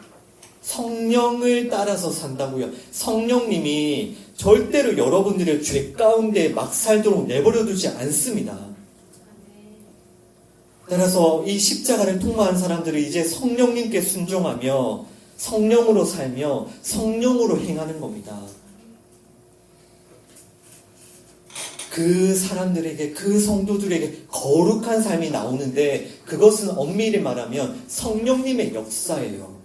성령을 따라서 산다고요. 성령님이 절대로 여러분들의 죄 가운데 막 살도록 내버려두지 않습니다. 따라서 이 십자가를 통과한 사람들은 이제 성령님께 순종하며 성령으로 살며 성령으로 행하는 겁니다. 그 사람들에게, 그 성도들에게 거룩한 삶이 나오는데 그것은 엄밀히 말하면 성령님의 역사예요.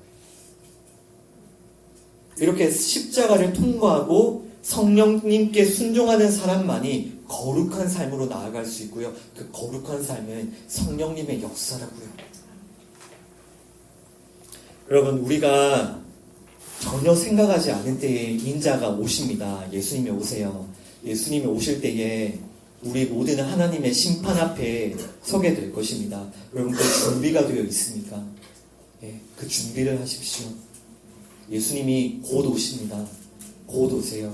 이렇게 십자가를 통과하고 성령님께 순종하는 사람만이 거룩한 삶으로 나아갈 수 있고요. 그 거룩한 삶은 성령님의 역사라고요. 여러분, 우리가 전혀 생각하지 않은 때에 인자가 오십니다. 예수님이 오세요. 예수님이 오실 때에 우리 모두는 하나님의 심판 앞에 서게 될 것입니다. 여러분, 그 준비가 되어 있습니까? 그 준비를 하십시오. 예수님이 곧 오십니다. 곧 오세요.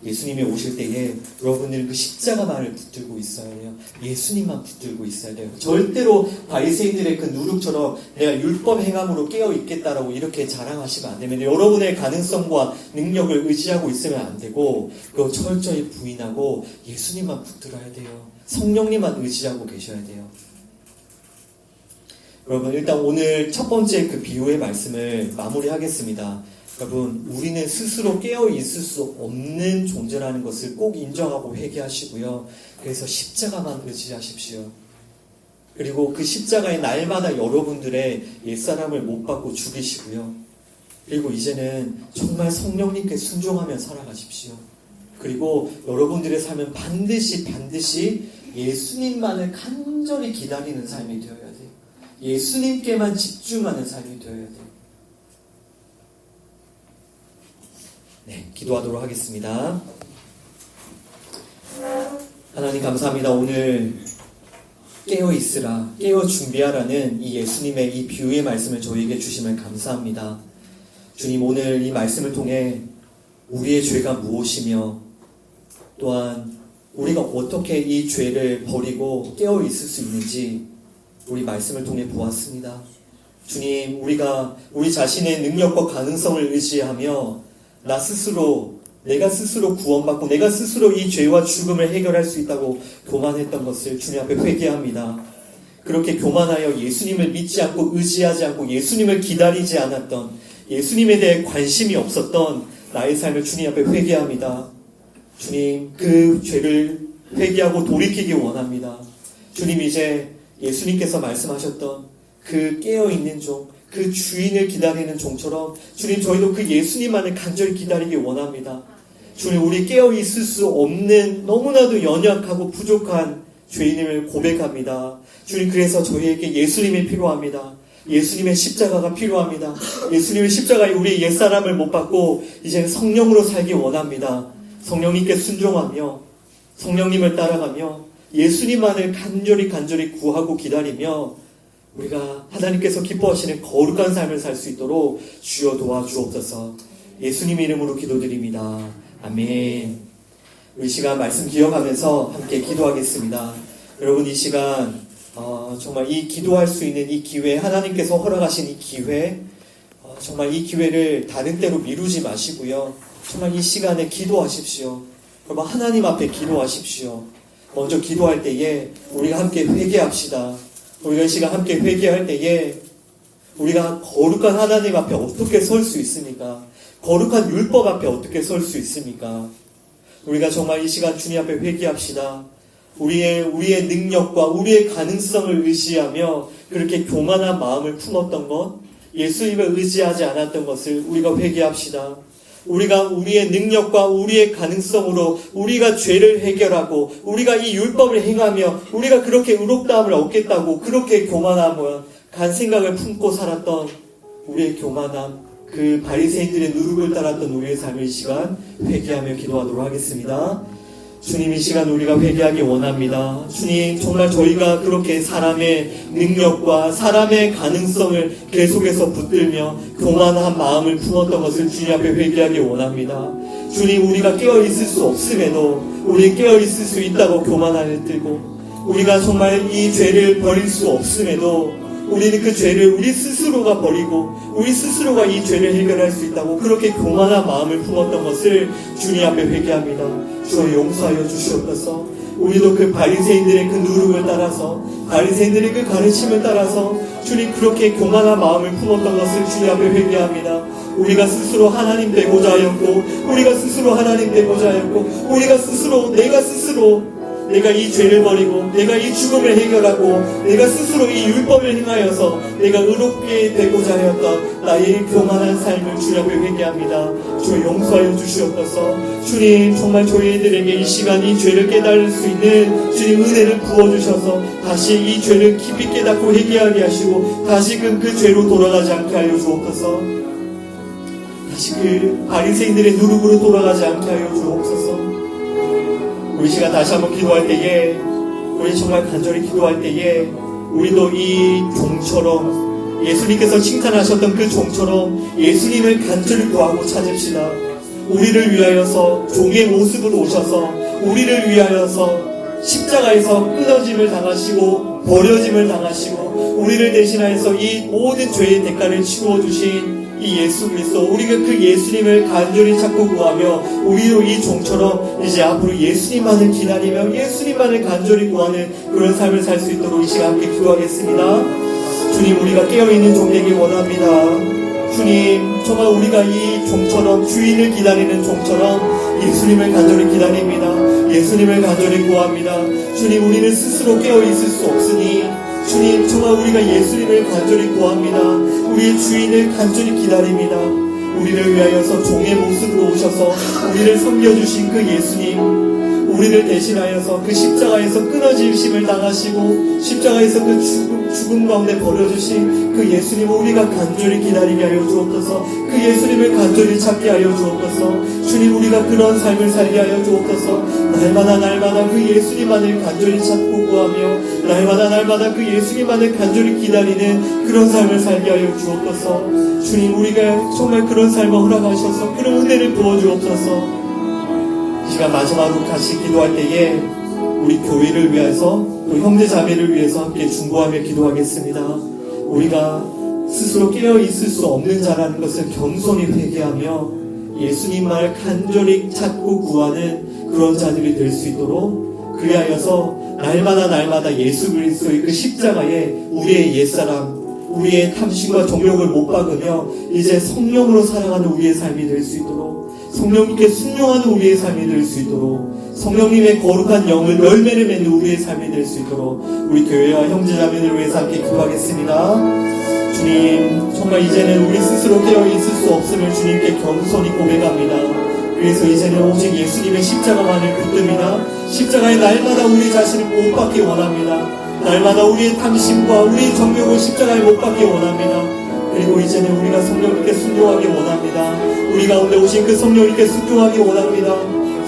예수님이 오실 때에 여러분들은 그 십자가만을 붙들고 있어야 돼요. 예수님만 붙들고 있어야 돼요. 절대로 바리새인들의 그 누룩처럼 내가 율법 행함으로 깨어 있겠다라고 이렇게 자랑하시면 안 됩니다. 여러분의 가능성과 능력을 의지하고 있으면 안 되고 그거 철저히 부인하고 예수님만 붙들어야 돼요. 성령님만 의지하고 계셔야 돼요. 여러분, 일단 오늘 첫 번째 그 비유의 말씀을 마무리하겠습니다. 여러분, 우리는 스스로 깨어 있을 수 없는 존재라는 것을 꼭 인정하고 회개하시고요. 그래서 십자가만 의지하십시오. 그리고 그 십자가에 날마다 여러분들의 옛사람을 못 박고 죽이시고요. 그리고 이제는 정말 성령님께 순종하며 살아가십시오. 그리고 여러분들의 삶은 반드시 예수님만을 간절히 기다리는 삶이 되어야 돼요. 예수님께만 집중하는 삶이 되어야 돼요. 네, 기도하도록 하겠습니다. 하나님 감사합니다. 오늘 깨어있으라, 깨어 준비하라는 이 예수님의 이 비유의 말씀을 저희에게 주시면 감사합니다. 주님, 오늘 이 말씀을 통해 우리의 죄가 무엇이며 또한 우리가 어떻게 이 죄를 버리고 깨어있을 수 있는지 우리 말씀을 통해 보았습니다. 주님, 우리 자신의 능력과 가능성을 의지하며 내가 스스로 구원받고 내가 스스로 이 죄와 죽음을 해결할 수 있다고 교만했던 것을 주님 앞에 회개합니다. 그렇게 교만하여 예수님을 믿지 않고 의지하지 않고 예수님을 기다리지 않았던, 예수님에 대해 관심이 없었던 나의 삶을 주님 앞에 회개합니다. 주님, 그 죄를 회개하고 돌이키기 원합니다. 주님, 이제 예수님께서 말씀하셨던 그 깨어있는 종, 그 주인을 기다리는 종처럼 주님, 저희도 그 예수님만을 간절히 기다리기 원합니다. 주님, 우리 깨어있을 수 없는 너무나도 연약하고 부족한 죄인임을 고백합니다. 주님, 그래서 저희에게 예수님이 필요합니다. 예수님의 십자가가 필요합니다. 예수님의 십자가에 우리의 옛사람을 못 받고 이제는 성령으로 살기 원합니다. 성령님께 순종하며 성령님을 따라가며 예수님만을 간절히 구하고 기다리며 우리가 하나님께서 기뻐하시는 거룩한 삶을 살 수 있도록 주여 도와주옵소서. 예수님 이름으로 기도드립니다. 아멘. 우리 시간 말씀 기억하면서 함께 기도하겠습니다. 여러분, 이 시간 정말 이 기도할 수 있는 이 기회, 하나님께서 허락하신 이 기회, 정말 이 기회를 다른 때로 미루지 마시고요. 정말 이 시간에 기도하십시오. 여러분, 하나님 앞에 기도하십시오. 먼저 기도할 때에 우리가 함께 회개합시다. 우리가 이 시간 함께 회개할 때에 우리가 거룩한 하나님 앞에 어떻게 설 수 있습니까? 거룩한 율법 앞에 어떻게 설 수 있습니까? 우리가 정말 이 시간 주님 앞에 회개합시다. 우리의 능력과 우리의 가능성을 의지하며 그렇게 교만한 마음을 품었던 것, 예수님을 의지하지 않았던 것을 우리가 회개합시다. 우리가 우리의 능력과 우리의 가능성으로 우리가 죄를 해결하고 우리가 이 율법을 행하며 우리가 그렇게 의롭다함을 얻겠다고 그렇게 교만함을 간 생각을 품고 살았던 우리의 교만함, 그 바리새인들의 누룩을 따랐던 우리의 삶의 시간 회개하며 기도하도록 하겠습니다. 주님, 이 시간 우리가 회개하기 원합니다. 주님, 정말 저희가 그렇게 사람의 능력과 사람의 가능성을 계속해서 붙들며 교만한 마음을 품었던 것을 주님 앞에 회개하기 원합니다. 주님, 우리가 깨어있을 수 없음에도 우리 깨어있을 수 있다고 교만을 들고 우리가 정말 이 죄를 버릴 수 없음에도 우리는 그 죄를 우리 스스로가 버리고 우리 스스로가 이 죄를 해결할 수 있다고 그렇게 교만한 마음을 품었던 것을 주님 앞에 회개합니다. 주여 용서하여 주시옵소서. 우리도 그 바리새인들의 그 누룩을 따라서 바리새인들의 그 가르침을 따라서 주님 그렇게 교만한 마음을 품었던 것을 주님 앞에 회개합니다. 우리가 스스로 하나님 되고자 하였고 우리가 스스로 하나님 되고자 하였고 우리가 스스로 내가 이 죄를 버리고 내가 이 죽음을 해결하고 내가 스스로 이 율법을 행하여서 내가 의롭게 되고자 하였던 나의 교만한 삶을 주님 앞에 회개합니다. 주 용서하여 주시옵소서. 주님, 정말 저희들에게 이 시간 이 죄를 깨달을 수 있는 주님 은혜를 부어주셔서 다시 이 죄를 깊이 깨닫고 회개하게 하시고 다시금 그 죄로 돌아가지 않게 하여 주옵소서. 다시 그 바리새인들의 누룩으로 돌아가지 않게 하여 주옵소서. 우리 시간 다시 한번 기도할 때에 우리 정말 간절히 기도할 때에 우리도 이 종처럼 예수님께서 칭찬하셨던 그 종처럼 예수님을 간절히 구하고 찾읍시다. 우리를 위하여서 종의 모습으로 오셔서 우리를 위하여서 십자가에서 끊어짐을 당하시고 버려짐을 당하시고 우리를 대신하여서 이 모든 죄의 대가를 치루어 주신 이 예수 그리스도, 우리가 그 예수님을 간절히 찾고 구하며 우리도 이 종처럼 이제 앞으로 예수님만을 기다리며 예수님만을 간절히 구하는 그런 삶을 살 수 있도록 이 시간 함께 기도하겠습니다. 주님, 우리가 깨어있는 종 되기 원합니다. 주님, 정말 우리가 이 종처럼 주인을 기다리는 종처럼 예수님을 간절히 기다립니다. 예수님을 간절히 구합니다. 주님, 우리는 스스로 깨어있을 수 없으니 주님, 정말 우리가 예수님을 간절히 구합니다. 우리의 주인을 간절히 기다립니다. 우리를 위하여서 종의 모습으로 오셔서 우리를 섬겨주신 그 예수님, 우리를 대신하여서 그 십자가에서 끊어지심을 당하시고 십자가에서 그 죽음 가운데 버려주신 그 예수님을 우리가 간절히 기다리게 하여 주옵소서. 그 예수님을 간절히 찾게 하여 주옵소서. 주님, 우리가 그런 삶을 살게 하여 주옵소서. 날마다 그 예수님만을 간절히 찾고 구하며 날마다 그 예수님만을 간절히 기다리는 그런 삶을 살게 하여 주옵소서. 주님, 우리가 정말 그런 삶을 허락하셔서 그런 은혜를 부어주옵소서. 이 시간 마지막으로 같이 기도할 때에 우리 교회를 위해서 또 형제 자매를 위해서 함께 중보하며 기도하겠습니다. 우리가 스스로 깨어 있을 수 없는 자라는 것을 겸손히 회개하며 예수님만을 간절히 찾고 구하는 그런 자들이 될 수 있도록 그리하여서 날마다 예수 그리스도의 그 십자가에 우리의 옛사람, 우리의 탐심과 정욕을 못 박으며 이제 성령으로 살아가는 우리의 삶이 될 수 있도록 성령님께 순종하는 우리의 삶이 될 수 있도록 성령님의 거룩한 영을 열매를 맺는 우리의 삶이 될 수 있도록 우리 교회와 형제자매를 위해서 함께 기도하겠습니다. 주님, 정말 이제는 우리 스스로 깨어있을 수 없음을 주님께 겸손히 고백합니다. 그래서 이제는 오직 예수님의 십자가만을 붙듭니다. 십자가에 날마다 우리 자신을 못 박기 원합니다. 날마다 우리의 탐심과 우리의 정욕을 십자가에 못 박기 원합니다. 그리고 이제는 우리가 성령님께 순종하기 원합니다. 우리 가운데 오신 그 성령님께 순종하기 원합니다.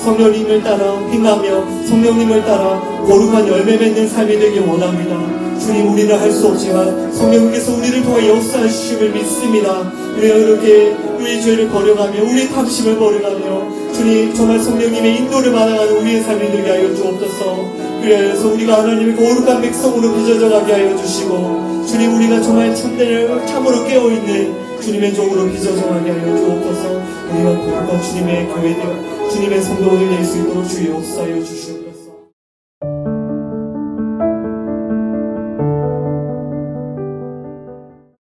성령님을 따라 행하며 성령님을 따라 거룩한 열매 맺는 삶이 되기 원합니다. 주님, 우리는 할 수 없지만 성령님께서 우리를 통해 역사해 주심을 믿습니다. 우리가 이렇게 우리의 죄를 버려가며 우리의 탐심을 버려가며 주님, 정말 성령님의 인도를 받아가는 우리의 삶이 되게 하여 주옵소서. 그래서 우리가 하나님의 거룩한 백성으로 빚어져 가게 하여 주시고 주님, 우리가 정말 참으로 깨어있는 주님의 종으로 빚어져 가게 하여 주옵소서. 우리가 거룩한 주님의 교회들, 주님의 성도들 될 수 있도록 주여 역사하여 주시옵소서.